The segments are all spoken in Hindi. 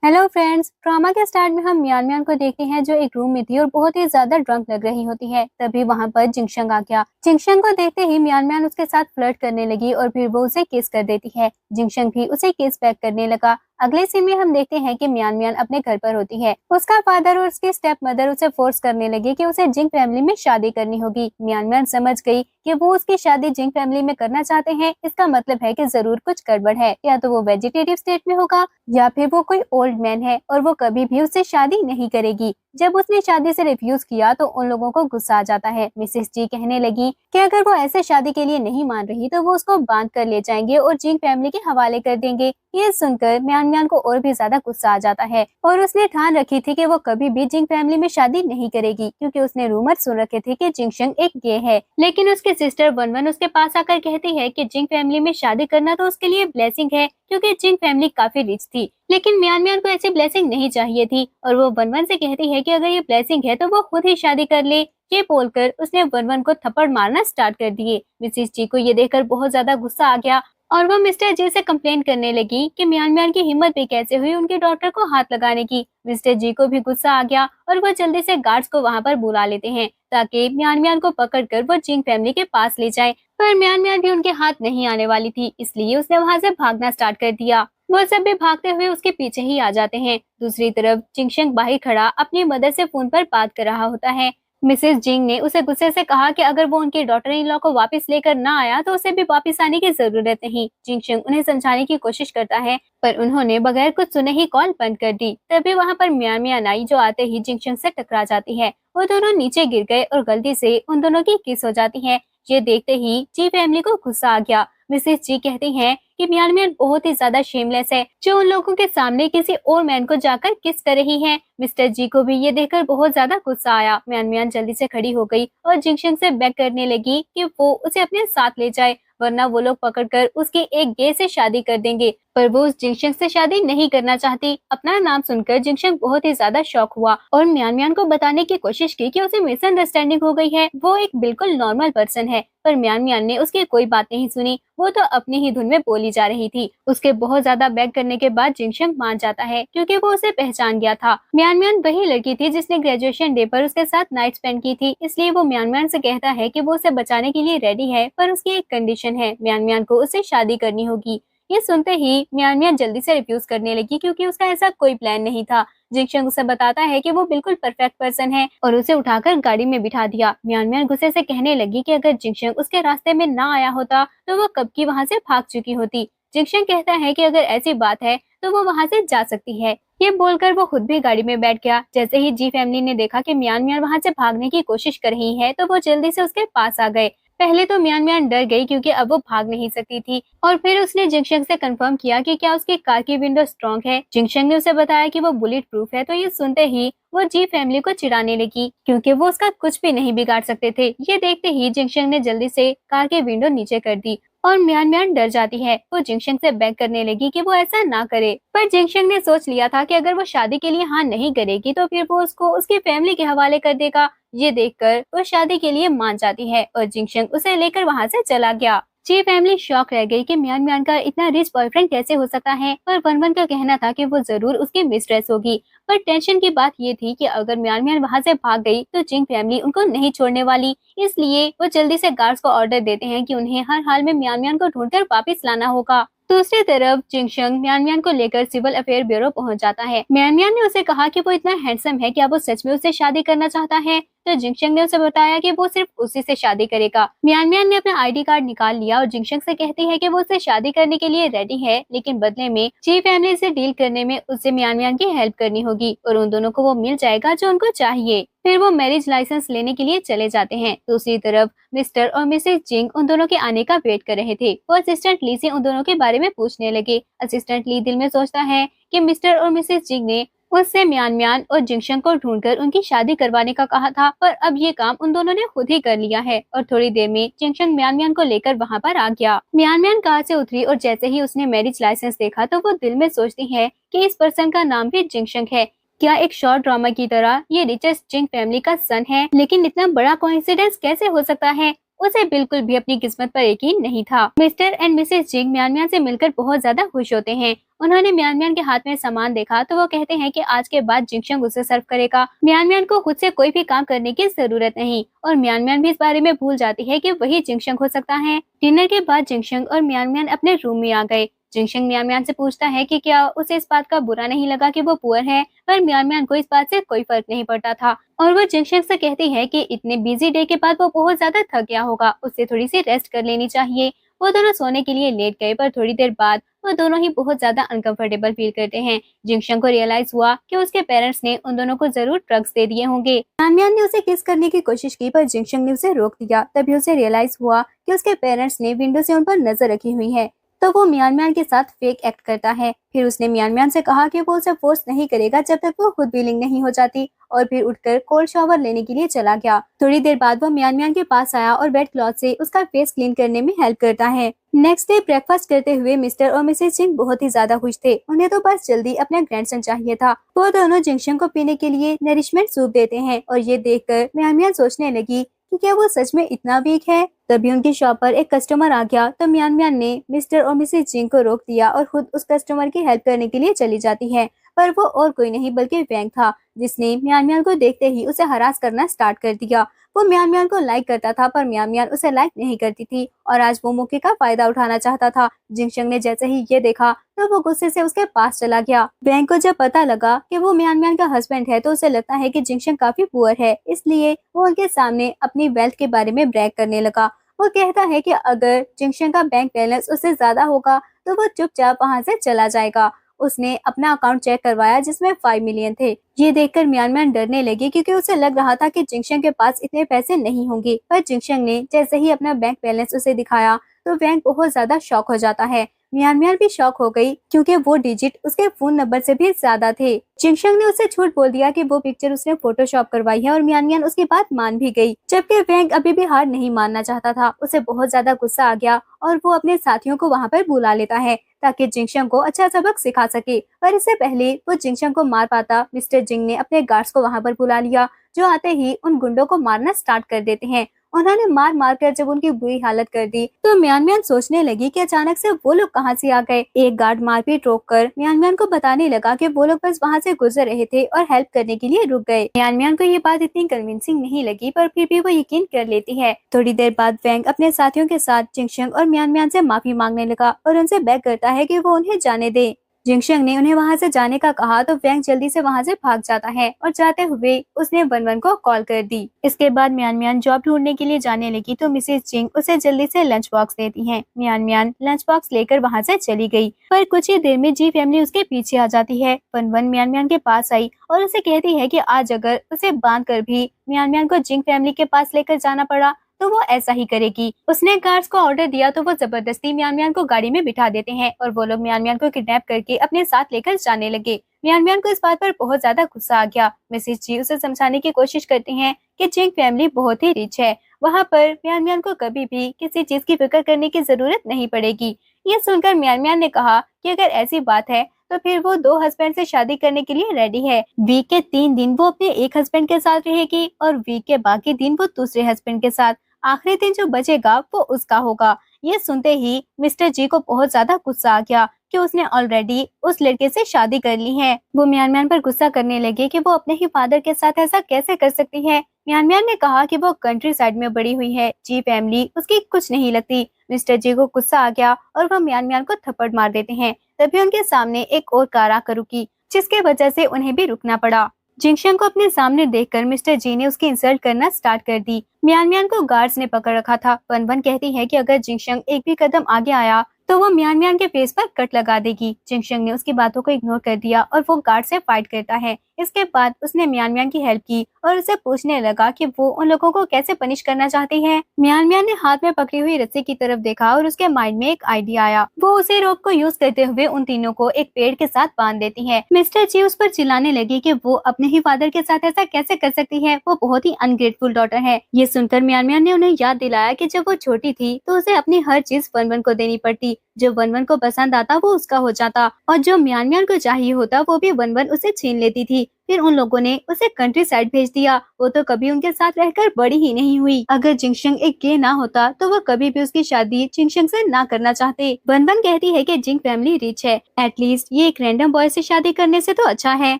हेलो फ्रेंड्स, ड्रामा के स्टार्ट में हम मियान मियान को देखते हैं जो एक रूम में थी और बहुत ही ज्यादा ड्रंक लग रही होती है। तभी वहां पर जिंगशंग आ गया। जिंगशंग को देखते ही मियान मियान उसके साथ फ्लर्ट करने लगी और फिर वो उसे किस कर देती है। जिंगशंग भी उसे किस बैक करने लगा। अगले सीन में हम देखते हैं कि मियान मियान अपने घर पर होती है। उसका फादर और उसकी स्टेप मदर उसे फोर्स करने लगे कि उसे जिंग फैमिली में शादी करनी होगी। मियान मियान समझ गई कि वो उसकी शादी जिंग फैमिली में करना चाहते हैं। इसका मतलब है कि जरूर कुछ गड़बड़ है, या तो वो वेजिटेटिव स्टेट में होगा या फिर वो कोई ओल्ड मैन है और वो कभी भी उससे शादी नहीं करेगी। जब उसने शादी से रिफ्यूज किया तो उन लोगों को गुस्सा आ जाता है। मिसेस जी कहने लगी कि अगर वो ऐसे शादी के लिए नहीं मान रही तो वो उसको बांध कर ले जाएंगे और जिंग फैमिली के हवाले कर देंगे। ये सुनकर म्यान म्यान को और भी ज्यादा गुस्सा आ जाता है और उसने ठान रखी थी कि वो कभी भी जिंग फैमिली में शादी नहीं करेगी, क्योंकि उसने रूमर सुन रखे थे कि जिंगशंग एक गे है। लेकिन उसकी सिस्टर वन वन उसके पास आकर कहती है कि जिंग फैमिली में शादी करना तो उसके लिए ब्लेसिंग है, क्योंकि जिंग फैमिली काफी रिच थी। लेकिन म्यान म्यान को ऐसी ब्लेसिंग नहीं चाहिए थी और वो वन वन से कहती है कि अगर ये ब्लेसिंग है तो वो खुद ही शादी कर ले। ये बोलकर उसने वन वन को थप्पड़ मारना स्टार्ट कर दिए। मिसिस जी को ये देखकर बहुत ज्यादा गुस्सा आ गया और वो मिस्टर जी से कंप्लेन करने लगी कि म्यान म्यान की हिम्मत भी कैसे हुई उनके डॉक्टर को हाथ लगाने की। मिस्टर जी को भी गुस्सा आ गया और वो जल्दी से गार्ड्स को वहां पर बुला लेते हैं ताकि म्यान म्यान को पकड़कर वो जिंग फैमिली के पास ले जाए। पर म्यान म्यान भी उनके हाथ नहीं आने वाली थी, इसलिए उसने वहां से भागना स्टार्ट कर दिया। वो सब भी भागते हुए उसके पीछे ही आ जाते हैं। दूसरी तरफ जिंगशंग बाहर खड़ा अपनी मदर से फोन पर बात कर रहा होता है। मिसेस जिंग ने उसे गुस्से से कहा कि अगर वो उनके डॉटर इन लॉ को वापस लेकर ना आया तो उसे भी वापस आने की जरूरत नहीं। जिंगशंग उन्हें समझाने की कोशिश करता है पर उन्होंने बगैर कुछ सुने ही कॉल बंद कर दी। तभी वहां पर म्यान म्यान आई जो आते ही जिंगशंग से टकरा जाती है। वो दोनों नीचे गिर गए और गलती से उन दोनों की किस हो जाती है। ये देखते ही जी फैमिली को गुस्सा आ गया। मिसेस जी कहती हैं कि म्यान म्यान बहुत ही ज्यादा शेमलेस है जो उन लोगों के सामने किसी और मैन को जाकर किस कर रही है। मिस्टर जी को भी ये देखकर बहुत ज्यादा गुस्सा आया। म्यान म्यान जल्दी से खड़ी हो गई और जिंगशंग से बेग करने लगी कि वो उसे अपने साथ ले जाए, वरना वो लोग पकड़कर उसके एक गे से शादी कर देंगे। पर वो उस जिंगशंग से शादी नहीं करना चाहती। अपना नाम सुनकर जिंगशंग बहुत ही ज्यादा शॉक हुआ और म्यान म्यान को बताने की कोशिश की कि उसे मिसअंडरस्टैंडिंग हो गई है, वो एक बिल्कुल नॉर्मल पर्सन है। पर म्यान म्यान ने उसकी कोई बात नहीं सुनी, वो तो अपनी ही धुन में बोली जा रही थी। उसके बहुत ज्यादा बेग करने के बाद जिंगशंग मान जाता है क्योंकि वो उसे पहचान गया था। म्यान म्यान वही लड़की थी जिसने ग्रेजुएशन डे पर उसके साथ नाइट स्पेंड की थी, इसलिए वो म्यान म्यान से कहता है कि वो उसे बचाने के लिए रेडी है, पर उसकी एक कंडीशन है, म्यान म्यान को उससे शादी करनी होगी। ये सुनते ही म्यान म्यान जल्दी से रिफ्यूज करने लगी क्योंकि उसका ऐसा कोई प्लान नहीं था। जिंगशंग उसे बताता है कि वो बिल्कुल परफेक्ट पर्सन है और उसे उठाकर गाड़ी में बिठा दिया। म्यान म्यान गुस्से से कहने लगी कि अगर जिंगशंग उसके रास्ते में ना आया होता तो वो कब की वहां से भाग चुकी होती। जिंगशंग कहता है कि अगर ऐसी बात है तो वो वहां से जा सकती है। ये बोलकर वो खुद भी गाड़ी में बैठ गया। जैसे ही जी फैमिली ने देखा कि म्यान म्यान वहां से भागने की कोशिश कर रही है तो वो जल्दी से उसके पास आ गए। पहले तो म्यान म्यान डर गई क्योंकि अब वो भाग नहीं सकती थी और फिर उसने जिंगशंग से कंफर्म किया कि क्या उसकी कार की विंडो स्ट्रॉन्ग है। जिंगशंग ने उसे बताया कि वो बुलेट प्रूफ है, तो ये सुनते ही वो जी फैमिली को चिढ़ाने लगी क्योंकि वो उसका कुछ भी नहीं बिगाड़ सकते थे। ये देखते ही जिंगशंग ने जल्दी से कार की विंडो नीचे कर दी और म्यान म्यान डर जाती है। वो जिंगशंग से बेग करने लगी कि वो ऐसा ना करे, पर जिंगशंग ने सोच लिया था कि अगर वो शादी के लिए हाँ नहीं करेगी तो फिर वो उसको उसकी फैमिली के हवाले कर देगा। ये देखकर वो शादी के लिए मान जाती है और जिंगशंग उसे लेकर वहां से चला गया। जी फैमिली शॉक रह गई कि म्यान म्यान का इतना रिच बॉयफ्रेंड कैसे हो सकता है, पर वन वन का कहना था कि वो जरूर उसकी मिस्ट्रेस होगी। पर टेंशन की बात ये थी कि अगर म्यान म्यान वहां से भाग गई तो जिंग फैमिली उनको नहीं छोड़ने वाली, इसलिए वो जल्दी से गार्ड्स को ऑर्डर देते हैं कि उन्हें हर हाल में म्यान म्यान को ढूंढकर वापस लाना होगा। दूसरी तरफ जिंगशंग म्यान म्यान को लेकर सिविल अफेयर ब्यूरो पहुंच जाता है। म्यान म्यान ने उसे कहा कि वो इतना हैंडसम है, क्या वो सच में उससे शादी करना चाहता है। तो जिंगशंग ने उसे बताया कि वो सिर्फ उसी से शादी करेगा। म्यान म्यान ने अपना आईडी कार्ड निकाल लिया और जिंगशंग से कहती है कि वो उससे शादी करने के लिए रेडी है, लेकिन बदले में जी फैमिली से डील करने में उसे म्यान म्यान की हेल्प करनी होगी और उन दोनों को वो मिल जाएगा जो उनको चाहिए। फिर वो मैरिज लाइसेंस लेने के लिए चले जाते हैं। दूसरी तरफ मिस्टर और मिसेस जिंग उन दोनों के आने का वेट कर रहे थे। वो असिस्टेंट ली से उन दोनों के बारे में पूछने लगे। असिस्टेंट ली दिल में सोचता है कि मिस्टर और मिसेस जिंग ने उससे म्यान म्यान और जिंगशंग को ढूंढकर उनकी शादी करवाने का कहा था, पर अब ये काम उन दोनों ने खुद ही कर लिया है। और थोड़ी देर में जिंगशंग म्यान म्यान को लेकर वहां पर आ गया। म्यान म्यान कार से उतरी और जैसे ही उसने मैरिज लाइसेंस देखा तो वो दिल में सोचती है कि इस पर्सन का नाम भी जिंगशंग है। क्या एक शॉर्ट ड्रामा की तरह ये रिचेस्ट जिंग फैमिली का सन है, लेकिन इतना बड़ा कोइंसिडेंस कैसे हो सकता है। उसे बिल्कुल भी अपनी किस्मत पर यकीन नहीं था। मिस्टर एंड मिसेस जिंग म्यान म्यान से मिलकर बहुत ज्यादा खुश होते हैं। उन्होंने म्यान म्यान के हाथ में सामान देखा तो वो कहते हैं कि आज के बाद जिंगशंग उसे सर्व करेगा। म्यान म्यान को खुद से कोई भी काम करने की जरूरत नहीं और म्यान म्यान भी इस बारे में भूल जाती है कि वही जिंगशंग हो सकता है। डिनर के बाद जिंगशंग और म्यान म्यान अपने रूम में आ गए। जिंगशंग म्यान म्यान से पूछता है कि क्या उसे इस बात का बुरा नहीं लगा कि वो पुअर है, पर म्यान म्यान को इस बात से कोई फर्क नहीं पड़ता था और वो जिंगशंग से कहती है कि इतने बिजी डे के बाद वो बहुत ज्यादा थक गया होगा, उससे थोड़ी सी रेस्ट कर लेनी चाहिए। वो दोनों सोने के लिए लेट गए पर थोड़ी देर बाद वो दोनों ही बहुत ज्यादा अनकंफर्टेबल फील करते हैं। जिंगशंग को रियलाइज हुआ कि उसके पेरेंट्स ने उन दोनों को जरूर ड्रग्स दे दिए होंगे। म्यान म्यान ने उसे किस करने की कोशिश की पर जिंगशंग ने उसे रोक दिया। तभी उसे रियलाइज हुआ कि उसके पेरेंट्स ने विंडो से उन पर नजर रखी हुई है, तो वो म्यान म्यान के साथ फेक एक्ट करता है। फिर उसने म्यान म्यान से कहा कि वो उसे फोर्स नहीं करेगा जब तक वो खुद विलिंग नहीं हो जाती और फिर उठकर कोल्ड शावर लेने के लिए चला गया। थोड़ी देर बाद वो म्यान म्यान के पास आया और बेड क्लॉथ से उसका फेस क्लीन करने में हेल्प करता है। नेक्स्ट डे ब्रेकफास्ट करते हुए मिस्टर और मिसेस जिंग बहुत ही ज्यादा खुश थे। उन्हें तो बस जल्दी अपना ग्रैंडसन चाहिए था। वो दोनों जिंगशंग को पीने के लिए नरिशमेंट सूप देते हैं और ये देखकर म्यान म्यान सोचने लगी कि क्या वो सच में इतना वीक है। तभी उनकी शॉप पर एक कस्टमर आ गया तो म्यान म्यान ने मिस्टर और मिसेस जिंग को रोक दिया और खुद उस कस्टमर की हेल्प करने के लिए चली जाती है। पर वो और कोई नहीं बल्कि वैंग था, जिसने म्यान म्यान को देखते ही उसे हरास करना स्टार्ट कर दिया। वो म्यान म्यान को लाइक करता था पर म्यान म्यान उसे लाइक नहीं करती थी और आज वो मौके का फायदा उठाना चाहता था। जिंगशंग ने जैसे ही ये देखा तो वो गुस्से से उसके पास चला गया। वैंग को जब पता लगा कि वो म्यान म्यान का हस्बैंड है तो उसे लगता है कि जिंगशंग काफी पुअर है, इसलिए वो उनके सामने अपनी वेल्थ के बारे में ब्रैग करने लगा। वो कहता है कि अगर जिंगशंग का बैंक बैलेंस उससे ज्यादा होगा तो वो चुपचाप वहाँ से चला जाएगा। उसने अपना अकाउंट चेक करवाया जिसमें 5 मिलियन थे। ये देखकर म्यान म्यान डरने लगी क्योंकि उसे लग रहा था कि जिंगशंग के पास इतने पैसे नहीं होंगे। पर जिंगशंग ने जैसे ही अपना बैंक बैलेंस उसे दिखाया तो वैंग बहुत ज्यादा शॉक हो जाता है। म्यान म्यान भी शॉक हो गई क्योंकि वो डिजिट उसके फोन नंबर से भी ज्यादा थे। जिंगशंग ने उसे झूठ बोल दिया कि वो पिक्चर उसने फोटोशॉप करवाई है और म्यान म्यान उसकी बात मान भी गई। जबकि वैंग अभी भी हार नहीं मानना चाहता था। उसे बहुत ज्यादा गुस्सा आ गया और वो अपने साथियों को वहाँ पर बुला लेता है ताकि जिंगशंग को अच्छा सबक सिखा सके। पर इससे पहले वो जिंगशंग को मार पाता, मिस्टर जिंग ने अपने गार्ड्स को वहाँ पर बुला लिया, जो आते ही उन गुंडों को मारना स्टार्ट कर देते हैं। उन्होंने मार मार कर जब उनकी बुरी हालत कर दी तो म्यान म्यान सोचने लगी कि अचानक से वो लोग कहाँ से आ गए। एक गार्ड मारपीट रोक कर म्यान म्यान को बताने लगा कि वो लोग बस वहाँ से गुजर रहे थे और हेल्प करने के लिए रुक गए। म्यान म्यान को ये बात इतनी कन्विंसिंग नहीं लगी पर फिर भी वो यकीन कर लेती है। थोड़ी देर बाद वैंग अपने साथियों के साथ जिंगशंग और म्यान म्यान से माफी मांगने लगा और उनसे बेग करता है कि वो उन्हें जाने दे। जिंगशंग ने उन्हें वहां से जाने का कहा तो वैंग जल्दी से वहां से भाग जाता है और जाते हुए उसने 11 को कॉल कर दी। इसके बाद म्यान म्यान जॉब ढूंढने के लिए जाने लगी तो मिसेस जिंग उसे जल्दी से लंच बॉक्स देती हैं। म्यान म्यान लंच बॉक्स लेकर वहां से चली गई पर कुछ ही देर में जी फैमिली उसके पीछे आ जाती है। 11 म्यान म्यान के पास आई और उसे कहती है कि आज अगर उसे बांध कर भी म्यान म्यान को जिंग फैमिली के पास लेकर जाना पड़ा तो वो ऐसा ही करेगी। उसने गार्ड्स को ऑर्डर दिया तो वो जबरदस्ती म्यान म्यान को गाड़ी में बिठा देते हैं और वो लोग म्यान म्यान को किडनैप करके अपने साथ लेकर जाने लगे। म्यान म्यान को इस बात पर बहुत ज्यादा गुस्सा आ गया। मिसेस जी उसे समझाने की कोशिश करती हैं कि जिंग फैमिली बहुत ही रिच है, वहाँ पर म्यान म्यान को कभी भी किसी चीज की फिक्र करने की जरूरत नहीं पड़ेगी। ये सुनकर म्यान म्यान ने कहा कि अगर ऐसी बात है तो फिर वो 2 हस्बैंड से शादी करने के लिए रेडी है। वीक के 3 दिन वो अपने एक हस्बैंड के साथ रहेगी और वीक के बाकी दिन वो दूसरे हस्बैंड के साथ, आखिरी दिन जो बचेगा वो उसका होगा। ये सुनते ही मिस्टर जी को बहुत ज्यादा गुस्सा आ गया कि उसने ऑलरेडी उस लड़के से शादी कर ली है। वो म्यान म्यान पर गुस्सा करने लगे कि वो अपने ही फादर के साथ ऐसा कैसे कर सकती है। म्यान म्यान ने कहा कि वो कंट्री साइड में बड़ी हुई है, जी फैमिली उसकी कुछ नहीं लगती। मिस्टर जी को गुस्सा आ गया और वो म्यान म्यान को थप्पड़ मार देते हैं। तभी उनके सामने एक और कार आकर रुकी जिसके वजह से उन्हें भी रुकना पड़ा। जिंगशंग को अपने सामने देखकर मिस्टर जी ने उसकी इंसल्ट करना स्टार्ट कर दी। म्यान म्यान को गार्ड्स ने पकड़ रखा था। 11 कहती है कि अगर जिंगशंग एक भी कदम आगे आया तो वो म्यान म्यान के फेस पर कट लगा देगी। जिंगशंग ने उसकी बातों को इग्नोर कर दिया और वो गार्ड से फाइट करता है। इसके बाद उसने म्यान म्यान की हेल्प की और उसे पूछने लगा कि वो उन लोगों को कैसे पनिश करना चाहती है। म्यान म्यान ने हाथ में पकड़ी हुई रस्सी की तरफ देखा और उसके माइंड में एक आइडिया आया। वो उसी रोप को यूज करते हुए उन तीनों को एक पेड़ के साथ बांध देती है। मिस्टर जी उस पर चिल्लाने लगी कि वो अपने ही फादर के साथ ऐसा कैसे कर सकती है, वो बहुत ही अनग्रेटफुल डॉटर है। ये सुनकर म्यान म्यान ने उन्हें याद दिलाया कि जब वो छोटी थी तो उसे अपनी हर चीज 11 को देनी पड़ती जो वनवन को पसंद आता वो उसका हो जाता और जो म्यान म्यान को चाहिए होता वो भी वनवन उसे छीन लेती थी। फिर उन लोगों ने उसे कंट्री साइड भेज दिया। वो तो कभी उनके साथ रहकर बड़ी ही नहीं हुई। अगर जिंगशंग एक गे ना होता तो वो कभी भी उसकी शादी जिंगशंग से ना करना चाहते। वनवन कहती है कि जिंग फैमिली रिच है, एटलीस्ट ये एक रैंडम बॉय से शादी करने से तो अच्छा है।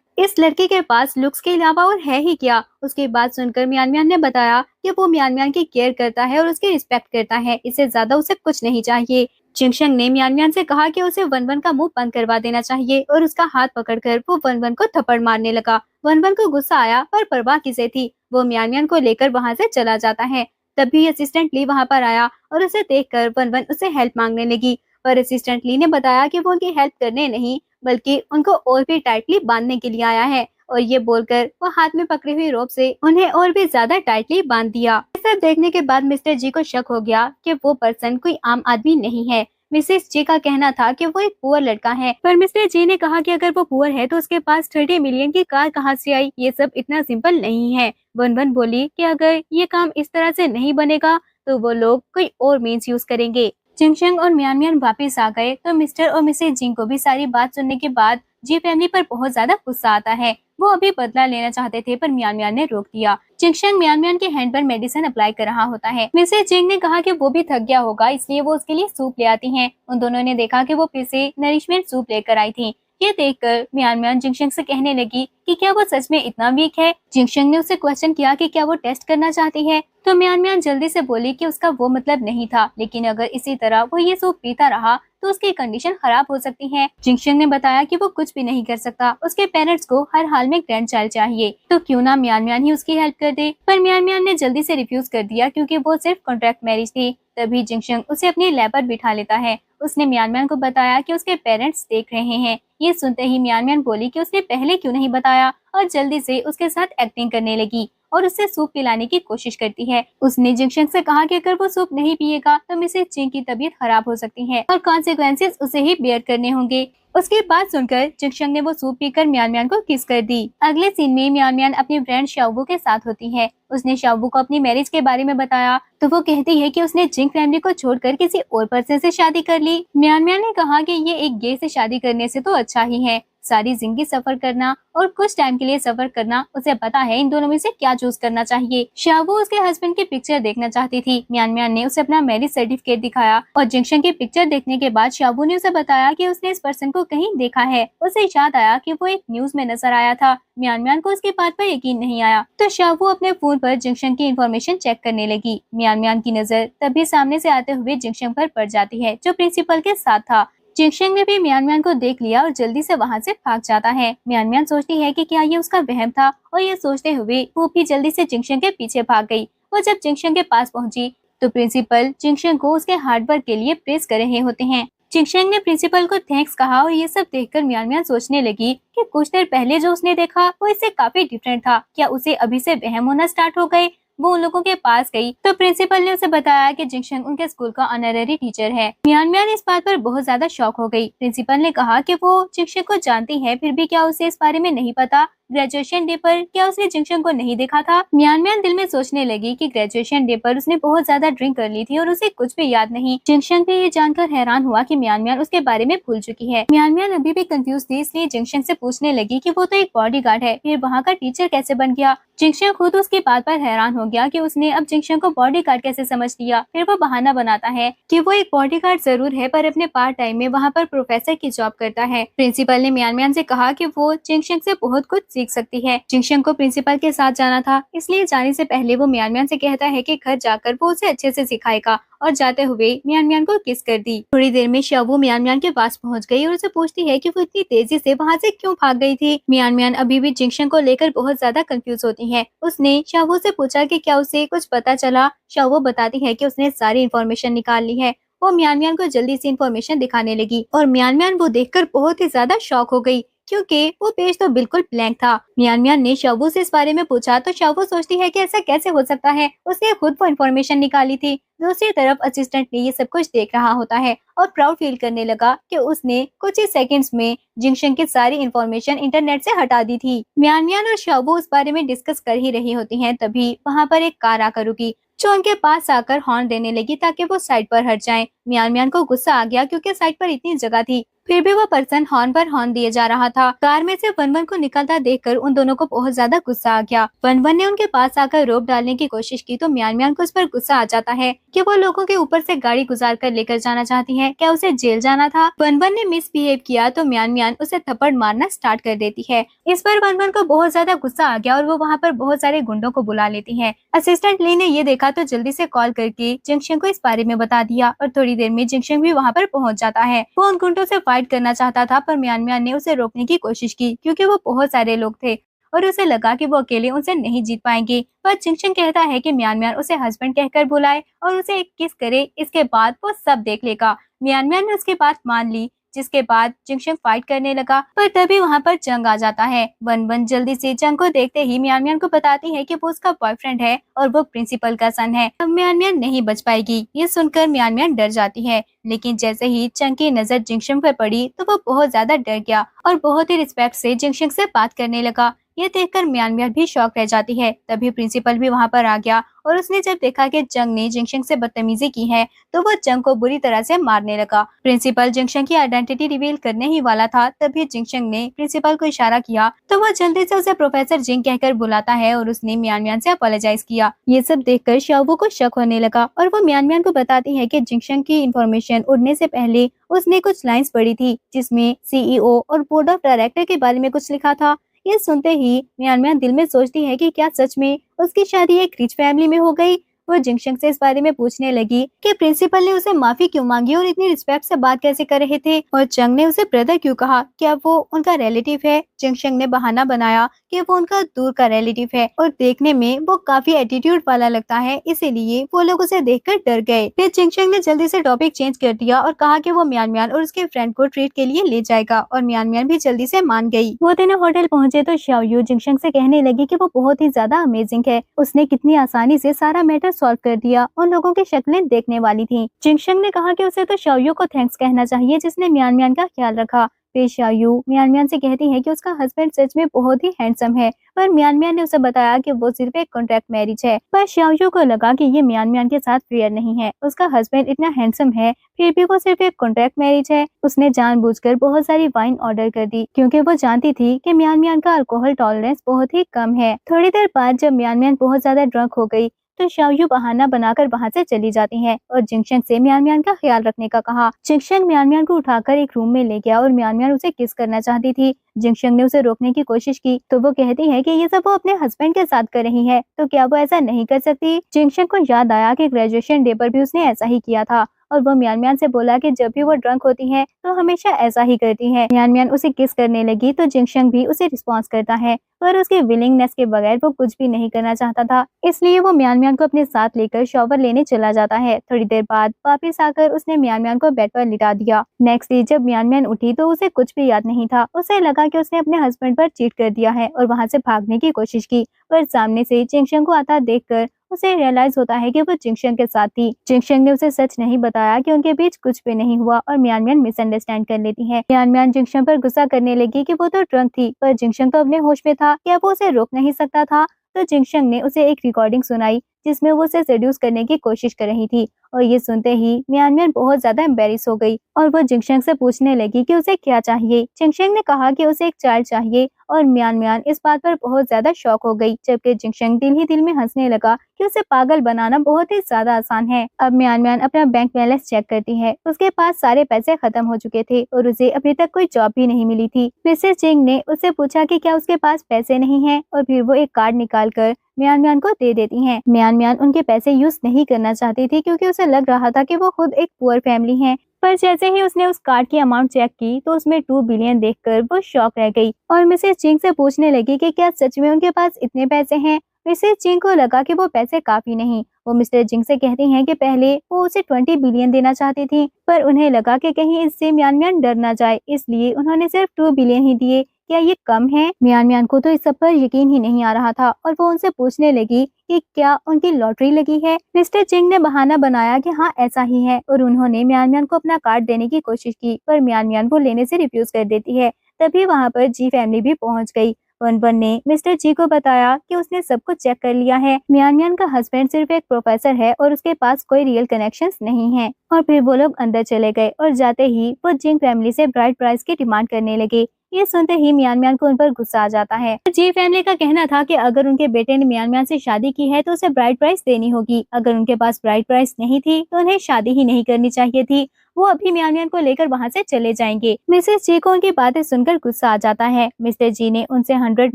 इस लड़के के पास लुक्स के अलावा और है ही क्या। उसकी बात सुनकर म्यान म्यान ने बताया कि वो म्यान म्यान की केयर करता है और उसकी रिस्पेक्ट करता है, इससे ज्यादा उसे कुछ नहीं चाहिए। जिंगशंग ने म्यान म्यान से कहा कि उसे वनवन का मुंह बंद करवा देना चाहिए और उसका हाथ पकड़कर वो वनवन को थप्पड़ मारने लगा। वनवन को गुस्सा आया पर परवाह किसे थी, वो म्यान म्यान को लेकर वहाँ से चला जाता है। तभी असिस्टेंट ली वहाँ पर आया और उसे देखकर वनवन उसे हेल्प मांगने लगी, पर असिस्टेंट ली ने बताया कि वो उनकी हेल्प करने नहीं बल्कि उनको और भी टाइटली बांधने के लिए आया है, और ये बोलकर वो हाथ में पकड़ी हुई रोप से उन्हें और भी ज्यादा टाइटली बांध दिया। ये सब देखने के बाद मिस्टर जी को शक हो गया कि वो पर्सन कोई आम आदमी नहीं है। मिसेस जी का कहना था कि वो एक पुअर लड़का है, पर मिस्टर जी ने कहा कि अगर वो पुअर है तो उसके पास 30 मिलियन की कार कहाँ से आई। ये सब इतना सिंपल नहीं है। वनवन बोली कि अगर ये काम इस तरह से नहीं बनेगा तो वो लोग कोई और मीन्स यूज करेंगे। जिंगशंग और म्यान म्यान वापिस आ गए तो मिस्टर और मिसेस जिंग को भी सारी बात सुनने के बाद जी फैमिली पर बहुत ज्यादा गुस्सा आता है। वो अभी बदला लेना चाहते थे पर म्यान म्यान ने रोक दिया। जिंगशंग म्यान म्यान के हैंड पर मेडिसिन अप्लाई कर रहा होता है। मिसेस जिंग ने कहा कि वो भी थक गया होगा, इसलिए वो उसके लिए सूप ले आती हैं। उन दोनों ने देखा कि वो फिर से नरिशमेंट सूप लेकर आई थी। ये देखकर म्यान म्यान जिंगशंग से कहने लगी कि क्या वो सच में इतना वीक है। जिंगशंग ने उससे क्वेश्चन किया कि क्या वो टेस्ट करना चाहती है, तो म्यान म्यान जल्दी से बोली कि उसका वो मतलब नहीं था, लेकिन अगर इसी तरह वो ये सूप पीता रहा तो उसकी कंडीशन खराब हो सकती है। जिंगशंग ने बताया कि वो कुछ भी नहीं कर सकता, उसके पेरेंट्स को हर हाल में ग्रैंड चाइल्ड चाहिए, तो क्यों ना म्यान म्यान ही उसकी हेल्प कर दे। पर म्यान म्यान ने जल्दी से रिफ्यूज कर दिया क्योंकि वो सिर्फ कॉन्ट्रैक्ट मैरिज थी। तभी जिंगशंग उसे अपनी लैब पर बिठा लेता है। उसने म्यान म्यान को बताया कि उसके पेरेंट्स देख रहे हैं। ये सुनते ही म्यान म्यान बोली कि उसने पहले क्यों नहीं बताया, और जल्दी से उसके साथ एक्टिंग करने लगी और उससे सूप पिलाने की कोशिश करती है। उसने जिंगशंग से कहा कि अगर वो सूप नहीं पिएगा तो मिसेस जिंग की तबीयत खराब हो सकती है और कॉन्सिक्वेंसेस उसे ही बेयर करने होंगे। उसकी बात सुनकर जिंगशंग ने वो सूप पीकर म्यान म्यान को किस कर दी। अगले सीन में म्यान म्यान अपनी फ्रेंड शाओबू के साथ होती है। उसने शाओबू को अपनी मैरिज के बारे में बताया तो वो कहती है कि उसने जिंग फैमिली को छोड़कर किसी और पर्सन से शादी कर ली। म्यान म्यान ने कहा कि ये एक गे से शादी करने से तो अच्छा ही है। सारी जिंदगी सफर करना और कुछ टाइम के लिए सफर करना, उसे पता है इन दोनों में से क्या चूज करना चाहिए। शाओबू उसके हस्बैंड की पिक्चर देखना चाहती थी। म्यान म्यान ने उसे अपना मैरिज सर्टिफिकेट दिखाया और जिंगशंग की पिक्चर देखने के बाद शाओबू ने उसे बताया कि उसने इस पर्सन को कहीं देखा है। उसे याद आया कि वो एक न्यूज में नजर आया था। म्यान म्यान को उसकी बात पर यकीन नहीं आया तो शाओबू अपने फोन पर जिंगशंग की इंफॉर्मेशन चेक करने लगी। म्यान म्यान की नजर तभी सामने से आते हुए जिंगशंग पर पड़ जाती है जो प्रिंसिपल के साथ था। जिंगशंग ने भी म्यान म्यान को देख लिया और जल्दी से वहाँ से भाग जाता है। म्यान म्यान सोचती है कि क्या ये उसका वहम था, और ये सोचते हुए वो भी जल्दी से जिंगशंग के पीछे भाग गई। वो जब जिंगशंग के पास पहुंची तो प्रिंसिपल जिंगशंग को उसके हार्डवर्क के लिए प्रेज कर रहे होते हैं। जिंगशंग ने प्रिंसिपल को थैंक्स कहा और ये सब देखकर म्यान म्यान सोचने लगी कि कुछ देर पहले जो उसने देखा वो इससे काफी डिफरेंट था। क्या उसे अभी से वहम होना स्टार्ट हो गए। वो उन लोगों के पास गई तो प्रिंसिपल ने उसे बताया कि जिंगशंग उनके स्कूल का ऑनररी टीचर है। म्यान म्यान इस बात पर बहुत ज्यादा शॉक हो गई। प्रिंसिपल ने कहा कि वो जिंगशंग को जानती है, फिर भी क्या उसे इस बारे में नहीं पता। ग्रेजुएशन डे पर क्या उसने जिंगशंग को नहीं देखा था। म्यान म्यान दिल में सोचने लगी कि ग्रेजुएशन डे पर उसने बहुत ज्यादा ड्रिंक कर ली थी और उसे कुछ भी याद नहीं। जिंगशंग भी ये जानकर हैरान हुआ कि म्यान म्यान उसके बारे में भूल चुकी है। म्यान म्यान अभी भी कंफ्यूज थी, इसलिए जिंगशंग से पूछने लगी कि वो तो एक बॉडीगार्ड है, फिर वहाँ का टीचर कैसे बन गया। जिंगशंग खुद उसकी बात पर हैरान हो गया कि उसने अब जिंगशंग को बॉडीगार्ड कैसे समझ लिया। फिर वो बहाना बनाता है कि वो एक बॉडीगार्ड जरूर है पर अपने पार्ट टाइम में वहाँ पर प्रोफेसर की जॉब करता है। प्रिंसिपल ने म्यान म्यान से कहा कि वो जिंगशंग से बहुत कुछ सीख सकती है। जिंगशंग को प्रिंसिपल के साथ जाना था, इसलिए जाने से पहले वो म्यान म्यान से कहता है कि घर जाकर वो उसे अच्छे से सिखाएगा, और जाते हुए म्यान म्यान को किस कर दी। थोड़ी देर में शाओबू म्यान म्यान के पास पहुंच गई और उसे पूछती है कि वो इतनी तेजी से वहाँ से क्यों भाग गई थी। म्यान म्यान अभी भी जिंगशंग को लेकर बहुत ज्यादा कंफ्यूज होती है। उसने शाओबू से पूछा कि क्या उसे कुछ पता चला। शाओबू बताती है कि उसने सारी इन्फॉर्मेशन निकाल ली है। वो म्यान म्यान को जल्दी से इन्फॉर्मेशन दिखाने लगी और म्यान म्यान वो देखकर बहुत ही ज्यादा शॉक हो गई क्योंकि वो पेज तो बिल्कुल ब्लैंक था। म्यान म्यान ने शाओबू से इस बारे में पूछा तो शाओबू सोचती है कि ऐसा कैसे हो सकता है, उसने खुद वो इन्फॉर्मेशन निकाली थी। दूसरी तरफ असिस्टेंट ने ये सब कुछ देख रहा होता है और प्राउड फील करने लगा कि उसने कुछ ही सेकंड्स में जिंगशंग की सारी इन्फॉर्मेशन इंटरनेट से हटा दी थी। म्यान म्यान और शाओबू उस बारे में डिस्कस कर ही रही होती हैं, तभी वहाँ पर एक कार आकर रुकी। जो उनके पास आकर हॉर्न देने लगी ताकि वो साइड पर हट जाएं। मियान मियान को गुस्सा आ गया क्योंकि साइड पर इतनी जगह थी, फिर भी वो पर्सन हॉर्न पर हॉर्न दिए जा रहा था। कार में से वन वन को निकलता देखकर उन दोनों को बहुत ज्यादा गुस्सा आ गया। वन वन ने उनके पास आकर रोप डालने की कोशिश की तो मियान मियान को उस पर गुस्सा आ जाता है कि वो लोगों के ऊपर से गाड़ी गुजार कर लेकर जाना चाहती है। क्या उसे जेल जाना था? वन वन ने मिसबिहेव किया तो मियान मियान उसे थप्पड़ मारना स्टार्ट कर देती है। इस पर वन वन को बहुत ज्यादा गुस्सा आ गया और वो वहाँ पर बहुत सारे गुंडों को बुला लेती है। असिस्टेंट ली ने ये देखा तो जल्दी से कॉल करके जिंगशन को इस बारे में बता दिया और थोड़ी देर में जिंगशन भी वहाँ पर पहुँच जाता है। वो उन गुंडों से फाइट करना चाहता था पर मियान मियान ने उसे रोकने की कोशिश की क्योंकि वो बहुत सारे लोग थे और उसे लगा कि वो अकेले उनसे नहीं जीत पाएंगे। पर जिंगशन कहता है कि मियान मियान उसे हस्बैंड कहकर बुलाए और उसे एक किस करे, इसके बाद वो सब देख लेगा। मियान मियान ने उसकी बात मान ली, जिसके बाद जिंगशन फाइट करने लगा पर तभी वहाँ पर जंग आ जाता है। वन वन जल्दी से जंग को देखते ही मियान मियान को बताती है कि वो उसका बॉयफ्रेंड है और वो प्रिंसिपल का सन है। अब मियान मियान नहीं बच पाएगी। ये सुनकर मियान मियान डर जाती है, लेकिन जैसे ही जंग की नजर जिंगशन पर पड़ी तो वो बहुत ज्यादा डर गया और बहुत ही रिस्पेक्ट से जिंगशन से बात करने लगा। ये देखकर मियान मियान भी शॉक रह जाती है। तभी प्रिंसिपल भी वहाँ पर आ गया और उसने जब देखा कि जंग ने जिंगशन से बदतमीजी की है तो वो जंग को बुरी तरह से मारने लगा। प्रिंसिपल जिंगशन की आइडेंटिटी रिवील करने ही वाला था तभी जिंगशन ने प्रिंसिपल को इशारा किया तो वो जल्दी से उसे प्रोफेसर जिंग कहकर बुलाता है और उसने मियान मियान से अपोलोजाइज किया। ये सब देखकर शाओवू को शक होने लगा और वो मियान मियान को बताती है कि जिंगशन की इन्फॉर्मेशन उड़ने से पहले उसने कुछ लाइन्स पढ़ी थी जिसमें सीईओ और बोर्ड ऑफ डायरेक्टर के बारे में कुछ लिखा था। ये सुनते ही मियान मियान दिल में सोचती है कि क्या सच में उसकी शादी एक रिच फैमिली में हो गई। वो जिंगशन से इस बारे में पूछने लगी कि प्रिंसिपल ने उसे माफी क्यों मांगी और इतनी रिस्पेक्ट से बात कैसे कर रहे थे और जंग ने उसे ब्रदर क्यों कहा, क्या वो उनका रिलेटिव है। जिंगशन ने बहाना बनाया कि वो उनका दूर का रिलेटिव है और देखने में वो काफी एटीट्यूड वाला लगता है, इसीलिए वो लोग उसे देखकर डर गए। फिर जिंगशन ने जल्दी से टॉपिक चेंज कर दिया और कहा कि वो मियान मियान और उसके फ्रेंड को ट्रीट के लिए ले जाएगा और मियान मियान भी जल्दी से मान गई। वो दोनों होटल पहुंचे तो शाओयू जिंगशन से कहने लगी कि वो बहुत ही ज्यादा अमेजिंग है, उसने कितनी आसानी से सारा मैटर सॉल्व कर दिया। उन लोगों की शक्लें देखने वाली थी। जिंगशन ने कहा कि उसे तो शाओयू को थैंक्स कहना चाहिए जिसने मियान मियान का ख्याल रखा। फिर शाओयू मियान मियान से कहती है कि उसका हस्बैंड सच में बहुत ही हैंडसम है, पर मियान मियान ने उसे बताया कि वो सिर्फ एक कॉन्ट्रैक्ट मैरिज है। पर शाओयू को लगा कि ये मियान मियान के साथ फेयर नहीं है, उसका हस्बैंड इतना हैंडसम है फिर भी वो सिर्फ एक कॉन्ट्रैक्ट मैरिज है। उसने जानबूझकर बहुत सारी वाइन ऑर्डर कर दी क्योंकि वो जानती थी कि मियान मियान का अल्कोहल टॉलरेंस बहुत ही कम है। थोड़ी देर बाद जब मियान मियान बहुत ज्यादा ड्रंक हो गई तो शाओयू बहाना बनाकर वहाँ से चली जाती है और जिंगशन से मियान मियान का ख्याल रखने का कहा। जिंगशन मियान मियान को उठाकर एक रूम में ले गया और मियान मियान उसे किस करना चाहती थी। जिंगशन ने उसे रोकने की कोशिश की तो वो कहती है कि ये सब वो अपने हस्बैंड के साथ कर रही है, तो क्या वो ऐसा नहीं कर सकती। जिंगशन को याद आया कि ग्रेजुएशन डे पर भी उसने ऐसा ही किया था और वो मियान मियान से बोला कि जब भी वो ड्रंक होती है तो हमेशा ऐसा ही करती है। मियान मियान उसे किस करने लगी तो जिंगशन भी उसे रिस्पॉन्स करता है, पर उसके विलिंगनेस के बगैर वो कुछ भी नहीं करना चाहता था, इसलिए वो मियान मियान को अपने साथ लेकर शॉवर लेने चला जाता है। थोड़ी देर बाद वापिस आकर उसने मियान मियान को बेड पर लिटा दिया। नेक्स्ट डे जब मियान मियान उठी तो उसे कुछ भी याद नहीं था। उसे लगा कि उसने अपने हस्बैंड पर चीट कर दिया है और वहाँ से भागने की कोशिश की, पर सामने से जिंगशन को आता देखकर उसे रियलाइज होता है कि वो जिंगशन के साथ थी। जिंगशन ने उसे सच नहीं बताया कि उनके बीच कुछ भी नहीं हुआ और मियान मियान मिसअंडरस्टैंड कर लेती है। मियान मियान जिंगशन पर गुस्सा करने लगी कि वो तो ड्रंक थी, पर जिंगशन तो अपने होश में था, क्या वो उसे रोक नहीं सकता था। तो जिंगशन ने उसे एक रिकॉर्डिंग सुनाई जिसमें वो उसे सेड्यूस करने की कोशिश कर रही थी और ये सुनते ही मियान मियान बहुत ज्यादा एम्बेरस हो गई और वो जिंगशन से पूछने लगी कि उसे क्या चाहिए। जिंगशन ने कहा कि उसे एक चाइल्ड चाहिए और मियान मियान इस बात पर बहुत ज्यादा शॉक हो गई, जबकि जिंगशन दिल ही दिल में हंसने लगा कि उसे पागल बनाना बहुत ही ज्यादा आसान है। अब मियान मियान अपना बैंक बैलेंस चेक करती है, उसके पास सारे पैसे खत्म हो चुके थे और उसे अभी तक कोई जॉब भी नहीं मिली थी। मिसेस जिंग ने उससे पूछा कि क्या उसके पास पैसे नहीं है और फिर वो एक कार्ड निकाल कर मियान मियान को दे देती हैं। मियान मियान उनके पैसे यूज नहीं करना चाहती थी क्योंकि उसे लग रहा था कि वो खुद एक पुअर फैमिली है, पर जैसे ही उसने उस कार्ड की अमाउंट चेक की तो उसमें 2 बिलियन देखकर वो शॉक रह गई और मिसेस जिंग से पूछने लगी कि क्या सच में उनके पास इतने पैसे हैं। मिसेस जिंग को लगा कि वो पैसे काफी नहीं। वो मिस्टर जिंग से कहती हैं कि पहले वो उसे 20 बिलियन देना चाहती थी, पर उन्हें लगा कि कहीं इससे मियान मियान डर ना जाए, इसलिए उन्होंने सिर्फ 2 बिलियन ही दिए। क्या ये कम है? मियान मियान को तो इस सब पर यकीन ही नहीं आ रहा था और वो उनसे पूछने लगी कि क्या उनकी लॉटरी लगी है। मिस्टर जिंग ने बहाना बनाया कि हाँ ऐसा ही है और उन्होंने मियान मियान को अपना कार्ड देने की कोशिश की, पर मियान मियान वो लेने से रिफ्यूज कर देती है। तभी वहाँ पर जी फैमिली भी पहुँच गई। वन वन ने मिस्टर जी को बताया कि उसने सब कुछ चेक कर लिया है। मियान मियान का हस्बैंड सिर्फ एक प्रोफेसर है और उसके पास कोई रियल कनेक्शंस नहीं है। और फिर वो लोग अंदर चले गए और जाते ही वो जिंग फैमिली से ब्राइड प्राइस की डिमांड करने लगे। ये सुनते ही मियान मियान को उन पर गुस्सा आ जाता है। जी फैमिली का कहना था कि अगर उनके बेटे ने मियान मियान से शादी की है तो उसे ब्राइड प्राइस देनी होगी। अगर उनके पास ब्राइड प्राइस नहीं थी तो उन्हें शादी ही नहीं करनी चाहिए थी। वो अभी मियान मियान को लेकर वहाँ से चले जाएंगे। मिसेस जी को उनकी बातें सुनकर गुस्सा आ जाता है। मिस्टर जी ने उनसे 100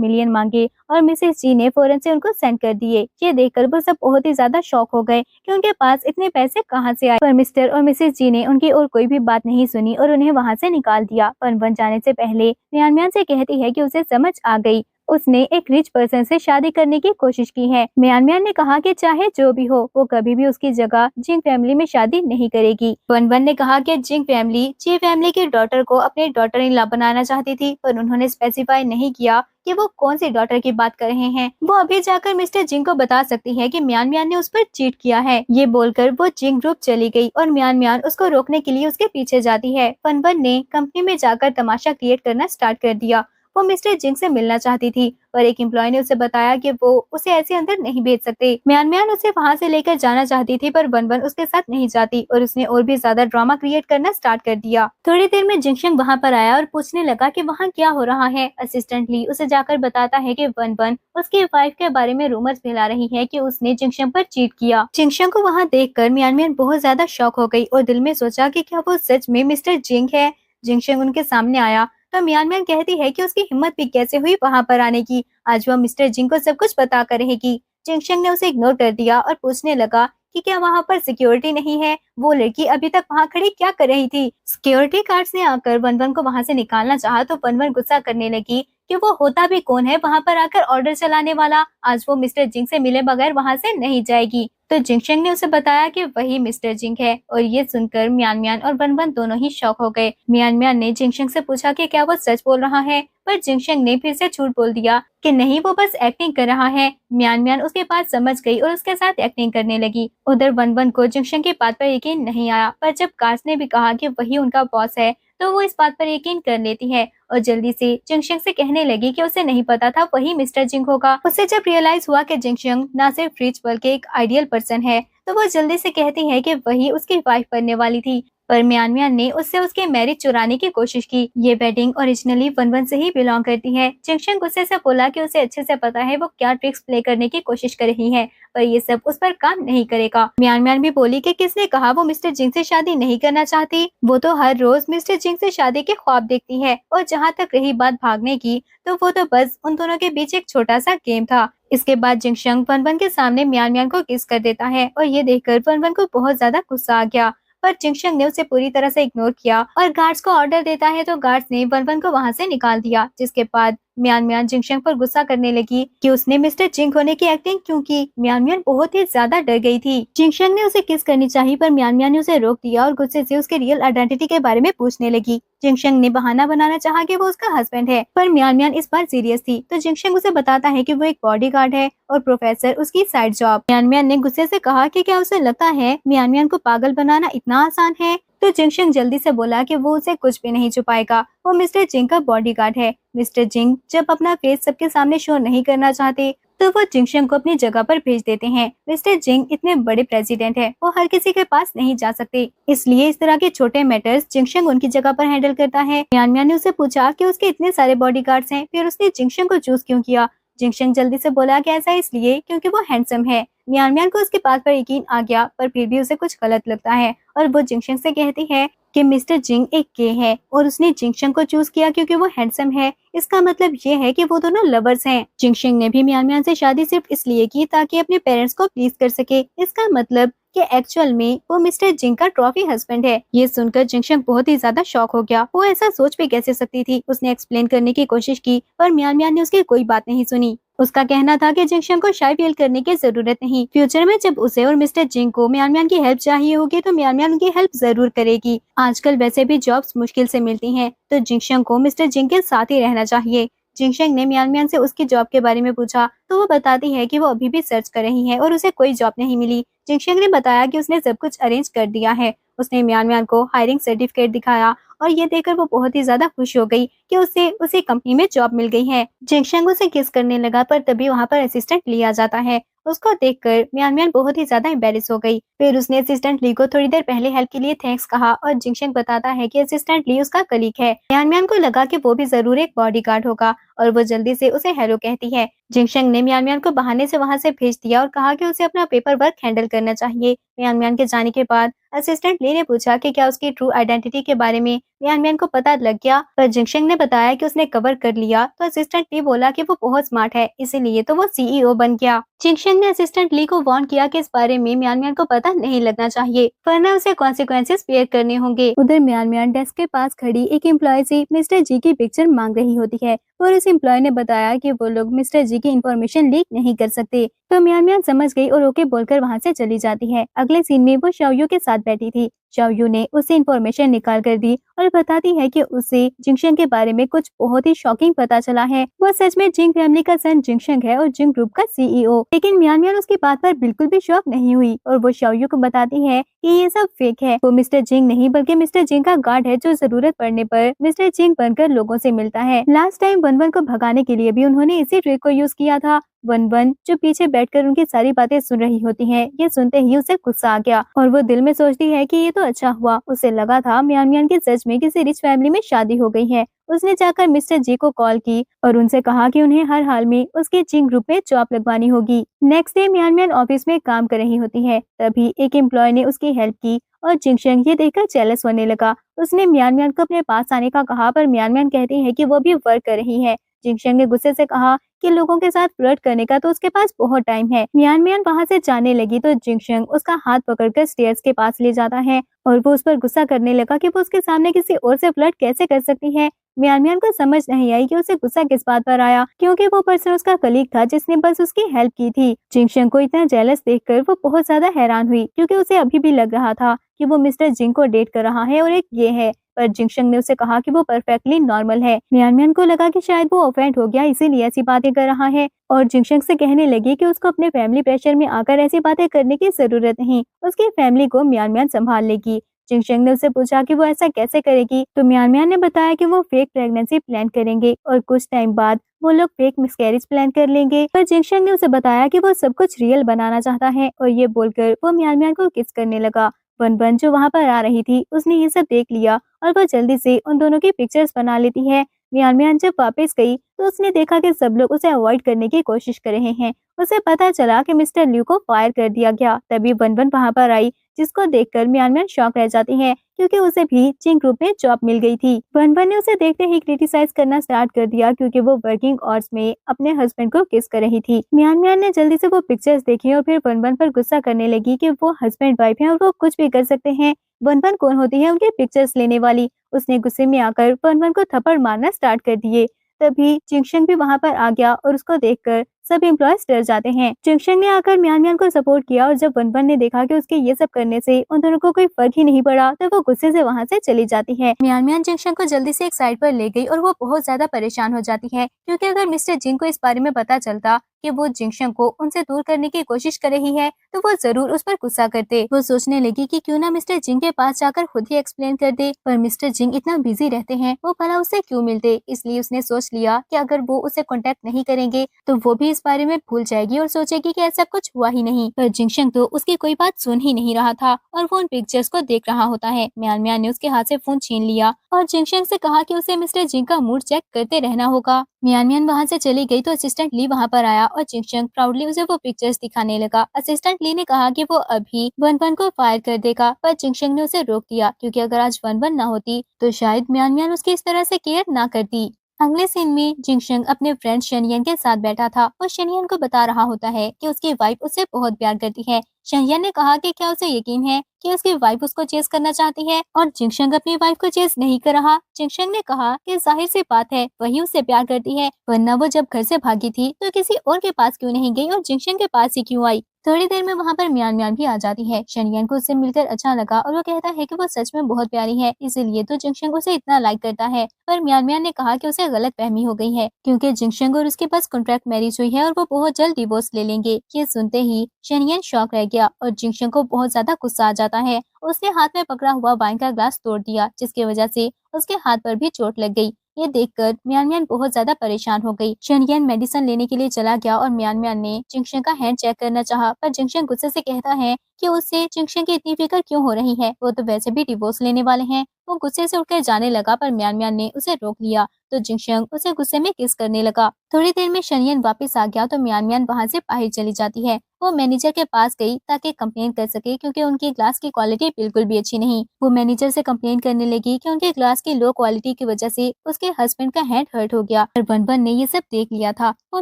मिलियन मांगे और मिसेस जी ने फौरन से उनको सेंड कर दिए। ये देखकर वो सब बहुत ही ज्यादा शॉक हो गए कि उनके पास इतने पैसे कहाँ से आए। पर मिस्टर और मिसेस जी ने उनकी और कोई भी बात नहीं सुनी और उन्हें वहाँ से निकाल दिया। पर वन जाने से पहले मियान मियान से कहती है कि उसे समझ आ गई, उसने एक रिच पर्सन से शादी करने की कोशिश की है। मियान मियान ने कहा कि चाहे जो भी हो वो कभी भी उसकी जगह जिंग फैमिली में शादी नहीं करेगी। वन वन ने कहा कि जिंग फैमिली जी फैमिली की डॉटर को अपने डॉटर इन लॉ बनाना चाहती थी, पर उन्होंने स्पेसिफाई नहीं किया कि वो कौन सी डॉटर की बात कर रहे हैं। वो अभी जाकर मिस्टर जिंग को बता सकती है कि मियान मियान ने उस पर चीट किया है। ये बोलकर वो जिंग ग्रुप चली गई और मियान मियान उसको रोकने के लिए उसके पीछे जाती है। वन वन ने कंपनी में जाकर तमाशा क्रिएट करना स्टार्ट कर दिया। वो मिस्टर जिंग से मिलना चाहती थी, पर एक एम्प्लॉय ने उसे बताया कि वो उसे ऐसे अंदर नहीं भेज सकते। मियान मियान उसे वहाँ से लेकर जाना चाहती थी, पर वन वन उसके साथ नहीं जाती और उसने और भी ज्यादा ड्रामा क्रिएट करना स्टार्ट कर दिया। थोड़ी देर में जिंगशंग वहाँ पर आया और पूछने लगा कि वहाँ क्या हो रहा है। असिस्टेंट ली उसे जाकर बताता है कि वन वन उसकी वाइफ के बारे में रूमर्स फैला रही है कि उसने जिंगशंग पर चीट किया। जिंगशंग को वहाँ देखकर मियान मियान बहुत ज्यादा शॉक हो गई और दिल में सोचा कि क्या वो सच में मिस्टर जिंग है। जिंगशंग उनके सामने आया तो मियान मियान कहती है कि उसकी हिम्मत भी कैसे हुई वहाँ पर आने की। आज वह मिस्टर जिंग को सब कुछ बता कर रहेगी। जिंगशंग ने उसे इग्नोर कर दिया और पूछने लगा कि क्या वहाँ पर सिक्योरिटी नहीं है। वो लड़की अभी तक वहाँ खड़ी क्या कर रही थी। सिक्योरिटी गार्ड्स ने आकर वन वन को वहाँ से निकालना चाहा तो वन वन गुस्सा करने लगी कि वो होता भी कौन है वहाँ पर आकर ऑर्डर चलाने वाला। आज वो मिस्टर जिंग से मिले बगैर वहाँ से नहीं जाएगी। तो जिंगशंग ने उसे बताया कि वही मिस्टर जिंग है और ये सुनकर मियान मियान और वन वन दोनों ही शॉक हो गए। मियान मियान ने जिंगशंग से पूछा कि क्या वो सच बोल रहा है, पर जिंगशंग ने फिर से झूठ बोल दिया कि नहीं वो बस एक्टिंग कर रहा है। मियान मियान उसके बात समझ गई और उसके साथ एक्टिंग करने लगी। उधर वन वन को जिंगशंग की बात पर यकीन नहीं आया, पर जब गार्ड्स ने भी कहा कि वही उनका बॉस है तो वो इस बात पर यकीन कर लेती है और जल्दी से जिंगशंग से कहने लगी कि उसे नहीं पता था वही मिस्टर जिंग होगा। उसे जब रियलाइज हुआ कि जिंगशंग ना सिर्फ रिच बल्कि एक आइडियल पर्सन है तो वो जल्दी से कहती है कि वही उसकी वाइफ बनने वाली थी। पर मियान मियान ने उससे उसके मैरिज चुराने की कोशिश की। ये वेडिंग ओरिजिनली वन वन से ही बिलोंग करती है। जिंगशंग गुस्से से बोला कि उसे अच्छे से पता है वो क्या ट्रिक्स प्ले करने की कोशिश कर रही है, पर ये सब उस पर काम नहीं करेगा। मियान मियान भी बोली कि किसने कहा वो मिस्टर जिंग से शादी नहीं करना चाहती। वो तो हर रोज मिस्टर जिंग से शादी के ख्वाब देखती है। और जहाँ तक रही बात भागने की, तो वो तो बस उन दोनों के बीच एक छोटा सा गेम था। इसके बाद जिंगशंग वन वन के सामने मियान मियान को किस कर देता है और ये देखकर वन वन को बहुत ज्यादा गुस्सा आ गया। पर जिंगशंग ने उसे पूरी तरह से इग्नोर किया और गार्ड्स को ऑर्डर देता है तो गार्ड्स ने वन वन को वहाँ से निकाल दिया। जिसके बाद मियान मियान जिंगशंग पर गुस्सा करने लगी कि उसने मिस्टर जिंग होने की एक्टिंग क्यों की। मियान मियान बहुत ही ज्यादा डर गई थी। जिंगशंग ने उसे किस करनी चाहिए, पर मियान मियान ने उसे रोक दिया और गुस्से से उसके रियल आइडेंटिटी के बारे में पूछने लगी। जिंगशंग ने बहाना बनाना चाहा कि वो उसका हस्बैंड है, पर मियान मियान इस बार सीरियस थी। तो जिंगशंग उसे बताता है कि वो एक बॉडीगार्ड है और प्रोफेसर उसकी साइड जॉब। मियान मियान ने गुस्से से कहा कि क्या उसे लगता है मियान मियान को पागल बनाना इतना आसान है। तो जिंगशंग जल्दी से बोला कि वो उसे कुछ भी नहीं छुपाएगा, वो मिस्टर जिंग का बॉडीगार्ड है। मिस्टर जिंग जब अपना फेस सबके सामने शो नहीं करना चाहते तो वो जिंगशंग को अपनी जगह पर भेज देते हैं। मिस्टर जिंग इतने बड़े प्रेसिडेंट है, वो हर किसी के पास नहीं जा सकते, इसलिए इस तरह के छोटे मैटर्स जिंगशंग उनकी जगह पर हैंडल करता है। मियान मियान ने उसे पूछा कि उसके इतने सारे बॉडीगार्ड्स हैं, फिर उसने जिंगशंग को चूज क्यों किया। जिंगशंग जल्दी से बोला कि ऐसा इसलिए क्योंकि वो हैंडसम है। मियान मियान को उसकी बात पर यकीन आ गया, पर फिर भी उसे कुछ गलत लगता है और वो जिंगशंग से कहती है कि मिस्टर जिंग एक गे है और उसने जिंगशंग को चूज किया क्योंकि वो हैंडसम है। इसका मतलब ये है कि वो दोनों लवर्स हैं। जिंगशंग ने भी मियान मियान से शादी सिर्फ इसलिए की ताकि अपने पेरेंट्स को प्लीज कर सके। इसका मतलब कि एक्चुअल में वो मिस्टर जिंग का ट्रॉफी हस्बैंड है। ये सुनकर जिंगशंग बहुत ही ज्यादा शॉक हो गया। वो ऐसा सोच भी कैसे सकती थी। उसने एक्सप्लेन करने की कोशिश की, पर मियान मियान ने उसकी कोई बात नहीं सुनी। उसका कहना था कि जिंगशंग को शाय फील करने की जरूरत नहीं। फ्यूचर में जब उसे और मिस्टर जिंग को मियान मियान की हेल्प चाहिए होगी तो मियान मियान उनकी हेल्प जरूर करेगी। आजकल वैसे भी जॉब्स मुश्किल से मिलती हैं, तो जिंगशंग को मिस्टर जिंग के साथ ही रहना चाहिए। जिंगशंग ने मियान मियान से उसकी जॉब के बारे में पूछा तो वो बताती है कि वो अभी भी सर्च कर रही है और उसे कोई जॉब नहीं मिली। जिंगशंग ने बताया कि उसने सब कुछ अरेंज कर दिया है। उसने मियान मियान को हायरिंग सर्टिफिकेट दिखाया और ये देखकर वो बहुत ही ज्यादा खुश हो गई कि उसे उसी कंपनी में जॉब मिल गई है। जिंगशंग उसे किस करने लगा पर तभी वहाँ पर असिस्टेंट ली आ जाता है। उसको देखकर मियान मियान बहुत ही ज्यादा एम्बेरस हो गई। फिर उसने असिस्टेंट ली को थोड़ी देर पहले हेल्प के लिए थैंक्स कहा और जिंगशंग बताता है कि असिस्टेंट ली उसका कलीग है। मियान मियान को लगा कि वो भी जरूर एक बॉडीगार्ड होगा और वो जल्दी से उसे हेलो कहती है। जिंगशंग ने मियान मियान को बहाने से वहाँ से भेज दिया और कहा कि उसे अपना पेपर वर्क हैंडल करना चाहिए। मियान मियान के जाने के बाद असिस्टेंट ली ने पूछा कि क्या उसकी ट्रू आइडेंटिटी के बारे में मियान मियान को पता लग गया, पर जिंगशंग ने बताया कि उसने कवर कर लिया। तो असिस्टेंट ली बोला कि वो बहुत स्मार्ट है, इसीलिए तो वो सीईओ बन गया। जिंगशंग ने असिस्टेंट ली को वार्न किया कि इस बारे में मियान मियान को पता नहीं लगना चाहिए, वरना उसे कॉन्सिक्वेंसेस बेयर करने होंगे। उधर मियान मियान डेस्क के पास खड़ी एक एम्प्लॉय से मिस्टर जी की पिक्चर मांग रही होती है और इस एम्प्लॉय ने बताया कि वो लोग मिस्टर जी की इंफॉर्मेशन लीक नहीं कर सकते। तो मियान मियान समझ गई और ओके बोलकर वहाँ से चली जाती है। अगले सीन में वो शाओयू के साथ बैठी थी। शाओयू ने उसे इन्फॉर्मेशन निकाल कर दी और बताती है कि उसे जिंगशंग के बारे में कुछ बहुत ही शॉकिंग पता चला है। वो सच में जिंग फैमिली का सन जिंगशंग है और जिंग ग्रुप का सीईओ। लेकिन मियान मियान उसकी बात पर बिल्कुल भी शॉक नहीं हुई और वो शाओयू को बताती है कि ये सब फेक है। वो मिस्टर जिंग नहीं बल्कि मिस्टर जिंग का गार्ड है जो जरूरत पड़ने पर मिस्टर जिंग बनकर लोगों से मिलता है। लास्ट टाइम वन वन को भगाने के लिए भी उन्होंने इसी ट्रिक को यूज किया था। वन वन जो पीछे बैठकर उनकी सारी बातें सुन रही होती है, ये सुनते ही उसे गुस्सा आ गया और वो दिल में सोचती है कि ये तो अच्छा हुआ, उसे लगा था मियान मियान की सच में किसी रिच फैमिली में शादी हो गई है। उसने जाकर मिस्टर जी को कॉल की और उनसे कहा कि उन्हें हर हाल में उसके जिंग ग्रुप में जॉब लगवानी होगी। नेक्स्ट डे मियान मियान ऑफिस में काम कर रही होती है, तभी एक एम्प्लॉय ने उसकी हेल्प की और जिंगशंग ये देखकर जेलस होने लगा। उसने मियान मियान को अपने पास आने का कहा पर मियान मियान कहती है कि वो भी वर्क कर रही है। जिंगशंग ने गुस्से से कहा कि लोगों के साथ फ्लर्ट करने का तो उसके पास बहुत टाइम है। मियान मियान वहाँ से जाने लगी तो जिंगशंग उसका हाथ पकड़कर स्टेयर्स के पास ले जाता है और वो उस पर गुस्सा करने लगा कि वो उसके सामने किसी और से फ्लर्ट कैसे कर सकती है। मियान मियान को समझ नहीं आई कि उसे गुस्सा किस बात पर आया, क्योंकि वो पर्सन उसका कलीग था जिसने बस उसकी हेल्प की थी। जिंगशंग को इतना जेलस देखकर वो बहुत ज्यादा हैरान हुई, क्योंकि उसे अभी भी लग रहा था कि वो मिस्टर जिंग को डेट कर रहा है और एक ये है। पर जिंगशंग ने उसे कहा कि वो परफेक्टली नॉर्मल है। मियान मियान को लगा कि शायद वो ऑफेंड हो गया इसीलिए ऐसी बातें कर रहा है और जिंगशंग से कहने लगी कि उसको अपने फैमिली प्रेशर में आकर ऐसी बातें करने की जरूरत नहीं, उसकी फैमिली को मियान मियान संभाल लेगी। जिंगशंग ने उससे पूछा कि वो ऐसा कैसे करेगी, तो मियान मियान ने बताया कि वो फेक प्रेगनेंसी प्लान करेंगे और कुछ टाइम बाद वो लोग फेक मिसकैरेज प्लान कर लेंगे। पर जिंगशंग ने उसे बताया कि वो सब कुछ रियल बनाना चाहता है और ये बोलकर वो मियान मियान को किस करने लगा। वन वन जो वहाँ पर आ रही थी उसने ये सब देख लिया और वो जल्दी से उन दोनों की पिक्चर्स बना लेती है। मियान मियान जब वापस गई तो उसने देखा कि सब लोग उसे अवॉइड करने की कोशिश कर रहे हैं। उसे पता चला कि मिस्टर ल्यू को फायर कर दिया गया। तभी वन वन वहाँ पर आई, जिसको देखकर मियान मियान शॉक रह जाती है, क्योंकि उसे भी जिंग ग्रुप में जॉब मिल गई थी। वन वन ने उसे देखते ही क्रिटिसाइज करना स्टार्ट कर दिया, क्योंकि वो वर्किंग आवर्स में अपने हस्बैंड को किस कर रही थी। मियान मियान ने जल्दी से वो पिक्चर्स देखी और फिर वन वन पर गुस्सा करने लगी कि वो हस्बैंड वाइफ है और वो कुछ भी कर सकते हैं। वन वन कौन होती है उनके पिक्चर्स लेने वाली। उसने गुस्से में आकर वन वन को थप्पड़ मारना स्टार्ट कर दिए। तभी जिंगशंग भी वहाँ पर आ गया और उसको देखकर सब एम्प्लॉयज डर जाते हैं। जिंगशंग ने आकर मियान मियान को सपोर्ट किया और जब वन वन ने देखा कि उसके ये सब करने से उन दोनों को कोई फर्क ही नहीं पड़ा, तो वो गुस्से से वहाँ से चली जाती है। मियान मियान जिंगशंग को जल्दी से एक साइड पर ले गई और वो बहुत ज्यादा परेशान हो जाती है, क्योंकि अगर मिस्टर जिंग को इस बारे में पता चलता कि वो जिंगशंग को उनसे दूर करने की कोशिश कर रही है, तो वो जरूर उस पर गुस्सा करते। वो सोचने लगी कि क्यों ना मिस्टर जिंग के पास जाकर खुद ही एक्सप्लेन कर दे, पर मिस्टर जिंग इतना बिजी रहते हैं, वो भला उससे क्यों मिलते। इसलिए उसने सोच लिया कि अगर वो उसे कांटेक्ट नहीं करेंगे तो वो भी इस बारे में भूल जाएगी और सोचेगी कि ऐसा कुछ हुआ ही नहीं। पर जिंगशंग तो उसकी कोई बात सुन ही नहीं रहा था और वो उन पिक्चर्स को देख रहा होता है। मियान मियान ने उसके हाथ से फोन छीन लिया और जिंगशंग से कहा कि उसे मिस्टर जिंग का मूड चेक करते रहना होगा। मियान मियान वहाँ से चली गई तो असिस्टेंट ली वहाँ पर आया और जिंगशंग प्राउडली उसे वो पिक्चर्स दिखाने लगा। असिस्टेंट ली ने कहा कि वो अभी वन वन को फायर कर देगा, पर जिंगशंग ने उसे रोक दिया, क्योंकि अगर आज वन वन ना होती तो शायद मियान मियान उसकी इस तरह से केयर ना करती। अगले सीन में जिंगशंग अपने फ्रेंड शनियन के साथ बैठा था और शनियन को बता रहा होता है कि उसकी वाइफ उससे बहुत प्यार करती है। शनियन ने कहा कि क्या उसे यकीन है कि उसकी वाइफ उसको चेस करना चाहती है और जिंगशंग अपनी वाइफ को चेस नहीं कर रहा। जिंगशंग ने कहा कि जाहिर सी बात है वही उससे प्यार करती है, वरना वो जब घर से भागी थी तो किसी और के पास क्यों नहीं गई और जिंगशंग के पास ही क्यों आई। थोड़ी देर में वहाँ पर मियान मियान भी आ जाती है। शनियन को उससे मिलकर अच्छा लगा और वो कहता है कि वो सच में बहुत प्यारी है, इसीलिए तो जिंगशंग उसे इतना लाइक करता है। पर मियान मियान ने कहा कि उसे गलत फहमी हो गई है, क्योंकि जिंगशंग और उसके पास कॉन्ट्रैक्ट मैरिज हुई है और वो बहुत जल्द डिवोर्स ले लेंगे। ये सुनते ही शनियन शॉक रह गया गया और जिंगशन को बहुत ज्यादा गुस्सा आ जाता है। उसने हाथ में पकड़ा हुआ वाइन का ग्लास तोड़ दिया, जिसकी वजह से उसके हाथ पर भी चोट लग गई। ये देखकर मियान मियान बहुत ज्यादा परेशान हो गई। शनयन मेडिसिन लेने के लिए चला गया और मियान मियान ने जिंगशन का हैंड चेक करना चाहा, पर जिंगशन गुस्से से कहता है कि उससे जिंगशन की इतनी फिक्र क्यों हो रही है, वो तो वैसे भी डिवोर्स लेने वाले हैं। वो गुस्से से उठकर जाने लगा, पर मियान मियान ने उसे रोक लिया तो जिंगशन उसे गुस्से में किस करने लगा। थोड़ी देर में शनयन वापस आ गया तो मियान मियान वहाँ से बाहर चली जाती है। वो मैनेजर के पास गई ताकि कंप्लेन कर सके, क्योंकि उनकी ग्लास की क्वालिटी बिल्कुल भी अच्छी नहीं। वो मैनेजर से कंप्लेन करने लगी कि उनके ग्लास की लो क्वालिटी की वजह से उसके हस्बैंड का हैंड हर्ट हो गया, पर वन ने ये सब देख लिया था। वो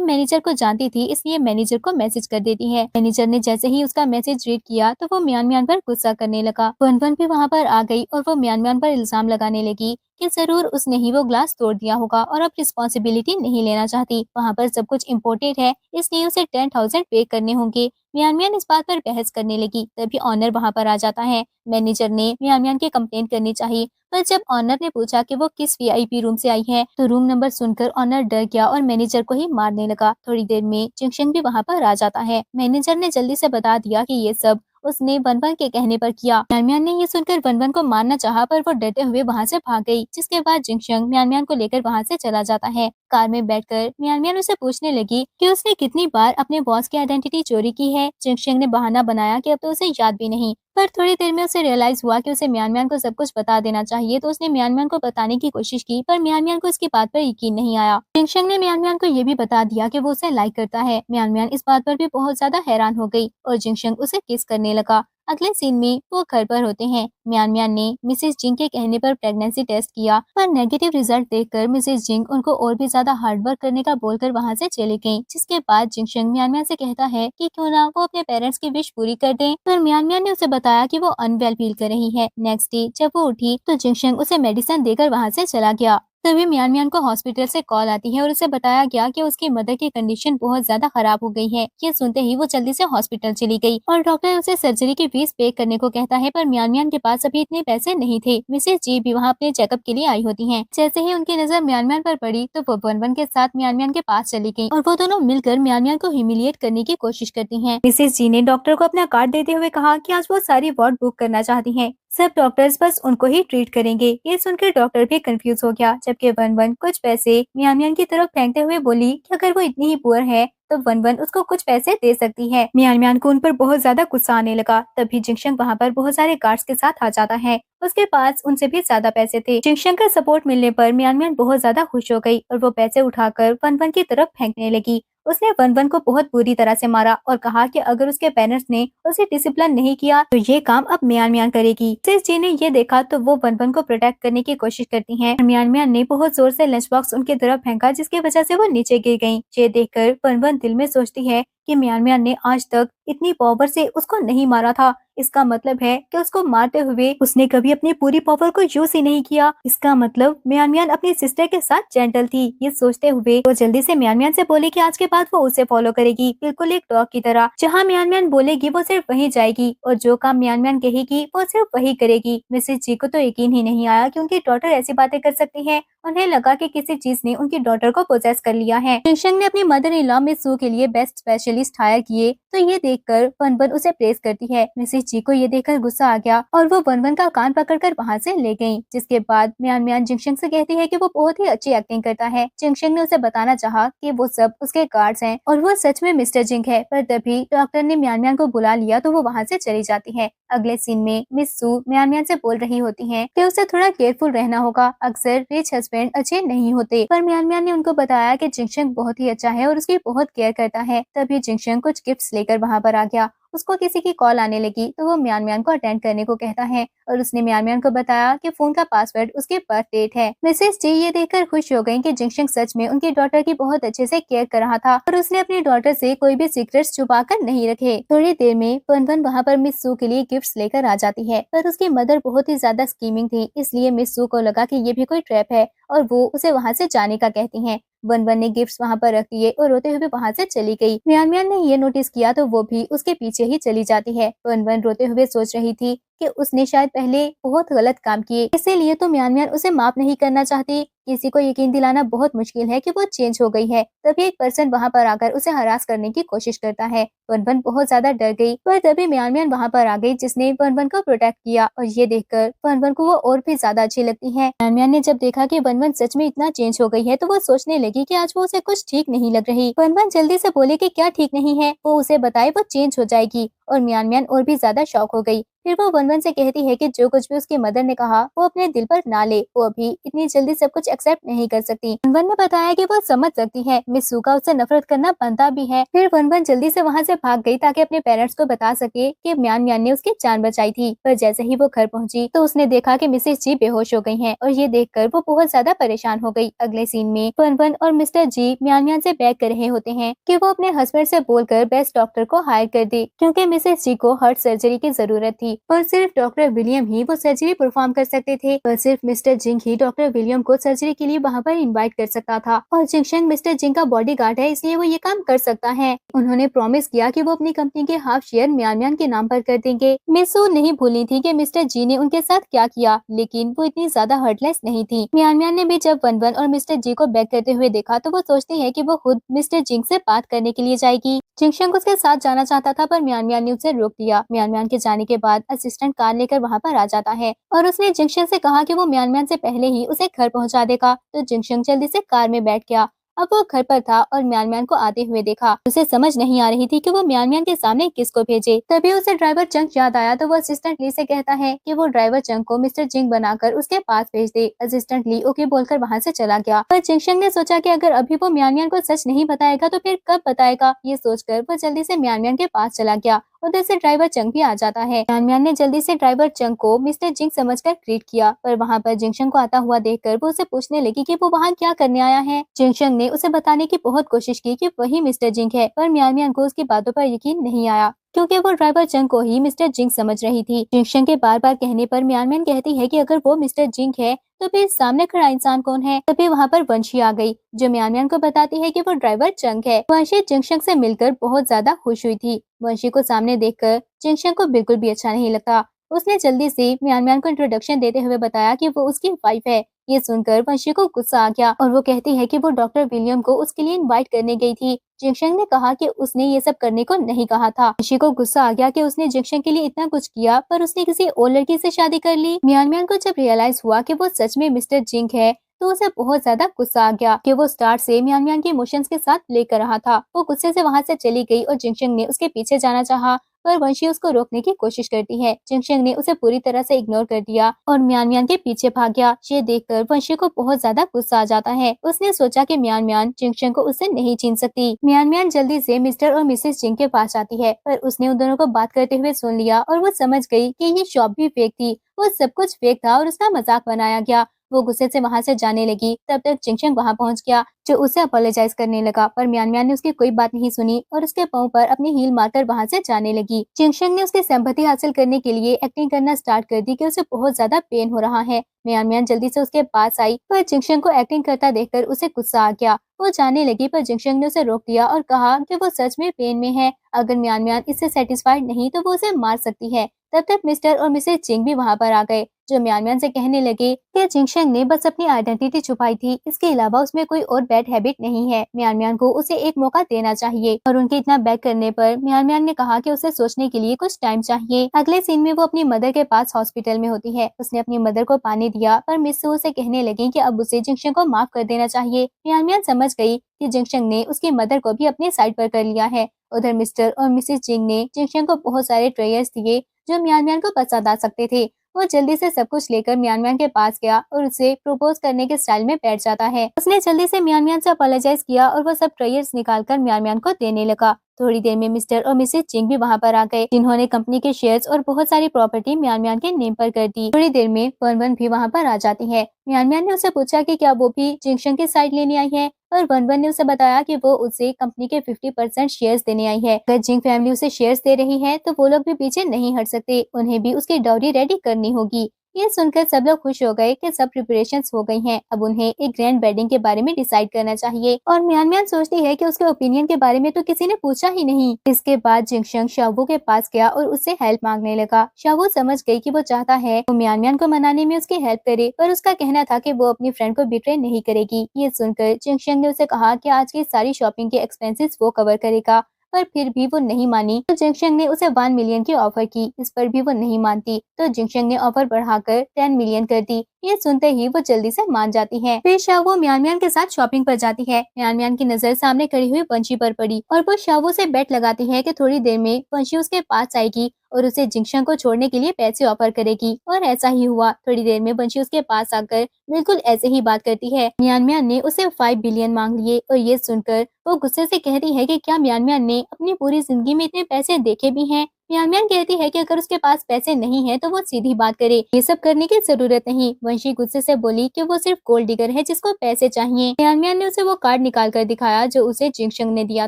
मैनेजर को जानती थी, इसलिए मैनेजर को मैसेज कर देती है। मैनेजर ने जैसे ही उसका मैसेज रीड किया तो वो मियान मियान पर गुस्सा करने लगा। वन भी वहाँ पर आ गई और वो मियान मियान पर इल्जाम लगाने लगी कि जरूर उसने ही वो ग्लास तोड़ दिया होगा और अब रिस्पॉन्सिबिलिटी नहीं लेना चाहती। वहाँ पर सब कुछ इम्पोर्टेड है, इसलिए उसे 10,000 पे करने होंगे। मियान मियान इस बात पर बहस करने लगी, तभी ऑनर वहाँ पर आ जाता है। मैनेजर ने मियान मियान की कंप्लेंट करनी चाहिए, पर जब ऑनर ने पूछा कि वो किस वीआईपी रूम से आई है तो रूम नंबर सुनकर ऑनर डर गया और मैनेजर को ही मारने लगा। थोड़ी देर में जिंगशन भी वहाँ पर आ जाता है। मैनेजर ने जल्दी से बता दिया कि ये सब उसने वन के कहने पर किया। मियान मियान ने ये सुनकर वन को मारना चाहा, पर वो डरते हुए वहाँ से भाग गई, जिसके बाद जिंगशन मियान मियान को लेकर वहाँ से चला जाता है। कार में बैठकर मियान मियान उसे पूछने लगी कि उसने कितनी बार अपने बॉस की आइडेंटिटी चोरी की है। जिंगशन ने बहाना बनाया कि अब तो उसे याद भी नहीं, पर थोड़ी देर में उसे रियलाइज हुआ कि उसे मियान मियान को सब कुछ बता देना चाहिए, तो उसने मियान मियान को बताने की कोशिश की, पर मियान मियान को इसकी बात पर यकीन नहीं आया। जिंगशन ने मियान मियान को ये भी बता दिया कि वो उसे लाइक करता है। मियान मियान इस बात पर भी बहुत ज्यादा हैरान हो गई और जिंगशन उसे किस करने लगा। अगले सीन में वो घर पर होते हैं। मियान मियान ने मिसेस जिंग के कहने पर प्रेगनेंसी टेस्ट किया, पर नेगेटिव रिजल्ट देखकर मिसेस जिंग उनको और भी ज्यादा हार्ड वर्क करने का बोलकर वहाँ से चली गयी। जिसके बाद जिंगशन मियान मियान से कहता है कि क्यों ना वो अपने पेरेंट्स की विश पूरी कर दें, पर मियान मियान ने उसे बताया कि वो अनवेल फील कर रही है। नेक्स्ट डे जब वो उठी तो जिंगशन उसे मेडिसिन देकर वहाँ से चला गया। तभी मियान मियान को हॉस्पिटल से कॉल आती है और उसे बताया गया कि उसकी मदर की कंडीशन बहुत ज्यादा खराब हो गई है। ये सुनते ही वो जल्दी से हॉस्पिटल चली गई और डॉक्टर उसे सर्जरी की फीस पे करने को कहता है, पर मियान मियान के पास अभी इतने पैसे नहीं थे। मिसेस जी भी वहाँ अपने चेकअप के लिए आई होती हैं। जैसे ही उनकी नजर मियान मियान पर पड़ी तो वो वन के साथ मियान मियान के पास चली गयी और वो दोनों मिलकर मियान मियान को ह्यूमिलिएट करने की कोशिश करती है। मिसेस जी ने डॉक्टर को अपना कार्ड देते हुए कहा कि आज वो सारी वार्ड बुक करना चाहती है, सब डॉक्टर्स बस उनको ही ट्रीट करेंगे। ये सुनकर डॉक्टर भी कंफ्यूज हो गया, जबकि वन कुछ पैसे मियान मियान की तरफ फेंकते हुए बोली कि अगर वो इतनी ही पुअर है तो वन उसको कुछ पैसे दे सकती है। मियान मियान को उन पर बहुत ज्यादा गुस्सा आने लगा। तभी जिंगशन वहाँ पर बहुत सारे गार्ड्स के साथ आ जाता है। उसके पास उनसे भी ज्यादा पैसे थे। जिंगशन का सपोर्ट मिलने पर मियान मियान बहुत ज्यादा खुश हो गई और वो पैसे उठाकर वन की तरफ फेंकने लगी। उसने वन को बहुत बुरी तरह से मारा और कहा कि अगर उसके पेरेंट्स ने उसे डिसिप्लिन नहीं किया तो ये काम अब मियान मियान करेगी। मिसेस जी ने ये देखा तो वो वन को प्रोटेक्ट करने की कोशिश करती हैं। मियान मियान ने बहुत जोर से लंच बॉक्स उनकी तरफ फेंका, जिसकी वजह से वो नीचे गिर गयी। ये देखकर वन दिल में सोचती है कि मियान मियान ने आज तक इतनी पावर से उसको नहीं मारा था। इसका मतलब है कि उसको मारते हुए उसने कभी अपनी पूरी पावर को यूज ही नहीं किया। इसका मतलब मियान मियान अपनी सिस्टर के साथ जेंटल थी। ये सोचते हुए वो जल्दी से मियान मियान से बोली कि आज के बाद वो उसे फॉलो करेगी, बिल्कुल एक डॉग की तरह। जहाँ मियान मियान बोलेगी वो सिर्फ वहीं जाएगी और जो काम मियान मियान कहेगी वो सिर्फ वही करेगी। मिसेस जी को तो यकीन ही नहीं आया कि उनकी डॉटर ऐसी बातें कर सकती है। उन्हें लगा कि किसी चीज ने उनकी डॉटर को पोजेस कर लिया है। जिंगशन ने अपनी मदर इन लॉ मिस सू के लिए बेस्ट स्पेशलिस्ट हायर किए, तो ये देखकर वन उसे प्रेस करती है। मिसेस जी को ये देखकर गुस्सा आ गया और वो वन का कान पकड़कर वहाँ से ले गयी। जिसके बाद मियान मियान जिंगशन से कहती है कि वो बहुत ही अच्छी एक्टिंग करता है। जिंगशन ने उसे बताना चाहा कि वो सब उसके गार्ड्स हैं और वो सच में मिस्टर जिंग है, पर तभी डॉक्टर ने मियान मियान को बुला लिया तो वो वहाँ से चली जाती है। अगले सीन में मिस सू मियान मियान से बोल रही होती है कि उसे थोड़ा केयरफुल रहना होगा, अक्सर रिच हस्बैंड अच्छे नहीं होते। पर मियान मियान ने उनको बताया कि जिंगशन बहुत ही अच्छा है और उसकी बहुत केयर करता है। तभी जिंगशन कुछ गिफ्ट्स लेकर वहाँ पर आ गया। उसको किसी की कॉल आने लगी तो वो मियान मियान को अटेंड करने को कहता है और उसने मियान मियान को बताया कि फोन का पासवर्ड उसके बर्थ डेट है। मिसेस जी ये देखकर खुश हो गयी कि जिंगशन सच में उनकी डॉटर की बहुत अच्छे से केयर कर रहा था और उसने अपनी डॉटर से कोई भी सीक्रेट्स छुपा कर नहीं रखे। थोड़ी देर में वन वहाँ पर मिस सू के लिए गिफ्ट्स लेकर आ जाती है, पर उसकी मदर बहुत ही ज्यादा स्कीमिंग थी, इसलिए मिस सू को लगा कि ये भी कोई ट्रैप है और वो उसे वहाँ से जाने का कहती हैं। वन ने गिफ्ट्स वहाँ पर रख दिए और रोते हुए वहाँ से चली गई। मियान मियान ने ये नोटिस किया तो वो भी उसके पीछे ही चली जाती है। वन रोते हुए सोच रही थी कि उसने शायद पहले बहुत गलत काम किए, इसीलिए तो म्यान म्यान उसे माफ नहीं करना चाहती। किसी को यकीन दिलाना बहुत मुश्किल है कि वो चेंज हो गई है। तभी एक पर्सन वहाँ पर आकर उसे हरास करने की कोशिश करता है। वनवन बहुत ज्यादा डर गई, पर तभी म्यान म्यान वहाँ पर आ गई, जिसने वनवन को प्रोटेक्ट किया। और ये देखकर वनवन को वो और भी ज्यादा अच्छी लगती है। म्यान म्यान ने जब देखा कि वनवन सच में इतना चेंज हो गई है, तो वो सोचने लगी कि आज वो उसे कुछ ठीक नहीं लग रही। वनवन जल्दी से बोले कि क्या ठीक नहीं है, वो उसे बताए वो चेंज हो जाएगी। और म्यान म्यान और भी ज्यादा शॉक हो गई। फिर वो वनवन से कहती है कि जो कुछ भी उसकी मदर ने कहा वो अपने दिल पर ना ले, वो अभी इतनी जल्दी सब कुछ एक्सेप्ट नहीं कर सकती। वनवन ने बताया कि वो समझ सकती है मिस सू का उससे नफरत करना बनता भी है। फिर वनवन जल्दी से वहाँ से भाग गई ताकि अपने पेरेंट्स को बता सके कि म्यान म्यान ने उसकी जान बचाई थी। पर जैसे ही वो घर पहुंची तो उसने देखा कि मिसेस जी बेहोश हो गई हैं, और ये देखकर वो बहुत ज्यादा परेशान हो गई। अगले सीन में वनवन और मिस्टर जी म्यान म्यान से बेग कर रहे होते हैं कि वो अपने हस्बैंड से बोलकर बेस्ट डॉक्टर को हायर कर दे, क्योंकि मिसेस जी को हार्ट सर्जरी की जरूरत थी। पर सिर्फ डॉक्टर विलियम ही वो सर्जरी परफॉर्म कर सकते थे, पर सिर्फ मिस्टर जिंग ही डॉक्टर विलियम को सर्जरी के लिए वहाँ पर इनवाइट कर सकता था। और जिंगशंग मिस्टर जिंग का बॉडीगार्ड है, इसलिए वो ये काम कर सकता है। उन्होंने प्रॉमिस किया कि वो अपनी कंपनी के हाफ शेयर म्यान म्यान के नाम पर कर देंगे। मिस सू नहीं भूली थी कि मिस्टर जी ने उनके साथ क्या किया, लेकिन वो इतनी ज्यादा हर्टलेस नहीं थी। म्यान म्यान ने भी जब वनवन और मिस्टर जी को बैक करते हुए देखा तो वो सोचती है कि वो खुद मिस्टर जिंग से बात करने के लिए जाएगी। जिंगशंग उसके साथ जाना चाहता था, पर म्यान म्यान ने उसे रोक दिया। म्यान म्यान के जाने के बाद असिस्टेंट कार लेकर वहाँ पर आ जाता है, और उसने जिंगशंग से कहा कि वो म्यान म्यान से पहले ही उसे घर पहुँचा देगा। तो जिंगशंग जल्दी से कार में बैठ गया। अब वो घर पर था और म्यान म्यान को आते हुए देखा। उसे समझ नहीं आ रही थी कि वो म्यान म्यान के सामने किसको भेजे। तभी उसे ड्राइवर चंग याद आया, तो वो असिस्टेंट ली से कहता है कि वो ड्राइवर चंग को मिस्टर जिंग बनाकर उसके पास भेज दे। असिस्टेंट ली ओके बोलकर वहाँ से चला गया। पर जिंगशंग ने सोचा कि अगर अभी वो म्यान म्यान को सच नहीं बताएगा तो फिर कब बताएगा। ये सोचकर वो जल्दी से म्यान म्यान के पास चला गया। उधर से ड्राइवर चंग भी आ जाता है। म्यान म्यान ने जल्दी से ड्राइवर चंग को मिस्टर जिंग समझकर ग्रीट किया, पर वहाँ पर जिंगशंग को आता हुआ देखकर वो उसे पूछने लगी कि वो वहाँ क्या करने आया है। जिंगशंग ने उसे बताने की बहुत कोशिश की कि वही मिस्टर जिंग है, पर म्यान म्यान को उसकी बातों पर यकीन नहीं आया, क्योंकि वो ड्राइवर चंग को ही मिस्टर जिंग समझ रही थी। जिंगशंग के बार बार कहने पर म्यान म्यान कहती है कि अगर वो मिस्टर जिंग है तो फिर सामने खड़ा इंसान कौन है। तभी वहाँ पर वंशी आ गई, जो म्यान म्यान को बताती है कि वो ड्राइवर चंग है। वंशी जिंगशंग से मिलकर बहुत ज्यादा खुश हुई थी। वंशी को सामने देखकर जिंगशंग को बिल्कुल भी अच्छा नहीं लगता। उसने जल्दी से म्यान म्यान को इंट्रोडक्शन देते हुए बताया कि वो उसकी वाइफ है। ये सुनकर वंशी को गुस्सा आ गया, और वो कहती है कि वो डॉक्टर विलियम को उसके लिए इनवाइट करने गई थी। जिंगशंग ने कहा कि उसने ये सब करने को नहीं कहा था। वंशी को गुस्सा आ गया कि उसने जिंगशंग के लिए इतना कुछ किया, पर उसने किसी और लड़की से शादी कर ली। म्यान म्यान को जब रियलाइज हुआ कि वो सच में मिस्टर जिंग है, तो उसे बहुत ज्यादा गुस्सा आ गया कि वो स्टार्ट से म्यान म्यान के इमोशंस के साथ प्ले कर रहा था। वो गुस्से से वहाँ से चली गई और जिंगशंग ने उसके पीछे जाना चाहा, पर वंशी उसको रोकने की कोशिश करती है। जिंगशंग ने उसे पूरी तरह से इग्नोर कर दिया और म्यान म्यान के पीछे भाग गया। ये देखकर वंशी को बहुत ज्यादा गुस्सा आ जाता है। उसने सोचा कि म्यान म्यान जिंगशंग को उससे नहीं छीन सकती। म्यान म्यान जल्दी से मिस्टर और मिसेस जिंग के पास आती है, पर उसने उन दोनों को बात करते हुए सुन लिया, और वो समझ गई कि ये शॉप भी फेक थी। वो सब कुछ फेक था और उसका मजाक बनाया गया। वो गुस्से से वहाँ से जाने लगी, तब तक जिंगशंग वहाँ पहुँच गया, जो उसे अपोलोजाइज करने लगा, पर म्यान म्यान ने उसकी कोई बात नहीं सुनी और उसके पाँव पर अपनी हील मारकर वहाँ से जाने लगी। जिंगशंग ने उसकी सिंपैथी हासिल करने के लिए एक्टिंग करना स्टार्ट कर दी कि उसे बहुत ज्यादा पेन हो रहा है। म्यान म्यान जल्दी से उसके पास आई, पर जिंगशंग को एक्टिंग करता देखकर उसे गुस्सा आ गया। वो जाने लगी, पर जिंगशंग ने उसे रोक दिया और कहा कि वो सच में पेन में है। अगर म्यान म्यान इससे सेटिस्फाइड नहीं तो वो उसे मार सकती है। तब तक मिस्टर और मिसेस जिंग भी वहाँ पर आ गए, जो म्यान म्यान से कहने लगे कि जिंगशंग ने बस अपनी आइडेंटिटी छुपाई थी, इसके अलावा उसमें कोई और बैड हैबिट नहीं है। म्यान म्यान को उसे एक मौका देना चाहिए। और उनके इतना बैक करने पर म्यान म्यान ने कहा कि उसे सोचने के लिए कुछ टाइम चाहिए। अगले सीन में वो अपनी मदर के पास हॉस्पिटल में होती है। उसने अपनी मदर को पानी दिया, पर मिस सू उसे कहने लगी कि अब उसे जिंगशंग को माफ कर देना चाहिए। म्यान म्यान समझ गई कि जिंगशंग ने उसकी मदर को भी अपने साइड पर कर लिया है। उधर मिस्टर और मिसेस जिंग ने जिंगशंग को बहुत सारे ट्रेयर्स दिए जो म्यान म्यान को पसंद आ सकते थे। वो जल्दी से सब कुछ लेकर म्यान म्यान के पास गया और उसे प्रपोज करने के स्टाइल में बैठ जाता है। उसने जल्दी से म्यान म्यान से अपोलोजाइज किया और वो सब ट्रेयर्स निकालकर म्यान म्यान को देने लगा। थोड़ी देर में मिस्टर और मिसेस जिंग भी वहाँ पर आ गए, जिन्होंने कंपनी के शेयर्स और बहुत सारी प्रॉपर्टी म्यान म्यान के नेम पर कर दी। थोड़ी देर में वनवन भी वहाँ पर आ जाती है। म्यान म्यान ने उसे पूछा कि क्या वो भी जिंगशंग की साइड लेने आई है, और वनवन ने उसे बताया कि वो उसे कंपनी के 50% शेयर्स देने आई है। अगर जिंग फैमिली उसे शेयर्स दे रही है तो वो लोग भी पीछे नहीं हट सकते, उन्हें भी उसकी डाउरी रेडी करनी होगी। ये सुनकर सब लोग खुश हो गए कि सब प्रिपरेशंस हो गई हैं। अब उन्हें एक ग्रैंड वेडिंग के बारे में डिसाइड करना चाहिए और म्यान म्यान सोचती है कि उसके ओपिनियन के बारे में तो किसी ने पूछा ही नहीं। इसके बाद जिंगशंग शावू के पास गया और उससे हेल्प मांगने लगा। शावू समझ गई कि वो चाहता है वो म्यान म्यान को मनाने में उसकी हेल्प करे, पर उसका कहना था कि वो अपनी फ्रेंड को बिट्रे नहीं करेगी। ये सुनकर जिंगशंग ने उसे कहा कि आज की सारी शॉपिंग के एक्सपेंसेस वो कवर करेगा, पर फिर भी वो नहीं मानी तो जिंगशंग ने उसे 1 मिलियन की ऑफर की। इस पर भी वो नहीं मानती तो जिंगशंग ने ऑफर बढ़ाकर 10 मिलियन कर दी। ये सुनते ही वो जल्दी से मान जाती है। फिर शावो म्यान म्यान के साथ शॉपिंग पर जाती है। म्यान म्यान की नजर सामने खड़ी हुई वंशी पर पड़ी और वो शावो से बेट लगाती है कि थोड़ी देर में वंशी उसके पास आएगी और उसे जिंगशंग को छोड़ने के लिए पैसे ऑफर करेगी। और ऐसा ही हुआ। थोड़ी देर में वंशी उसके पास आकर बिल्कुल ऐसे ही बात करती है। म्यान म्यान ने उसे 5 बिलियन मांग लिए और ये सुनकर वो गुस्से से कहती है कि क्या म्यान म्यान ने अपनी पूरी जिंदगी में इतने पैसे देखे भी हैं। म्यान म्यान कहती है कि अगर उसके पास पैसे नहीं है तो वो सीधी बात करे, ये सब करने की जरूरत नहीं। वंशी गुस्से से बोली कि वो सिर्फ गोल्ड डिगर है जिसको पैसे चाहिए। म्यान म्यान ने उसे वो कार्ड निकाल कर दिखाया जो उसे जिंगशंग ने दिया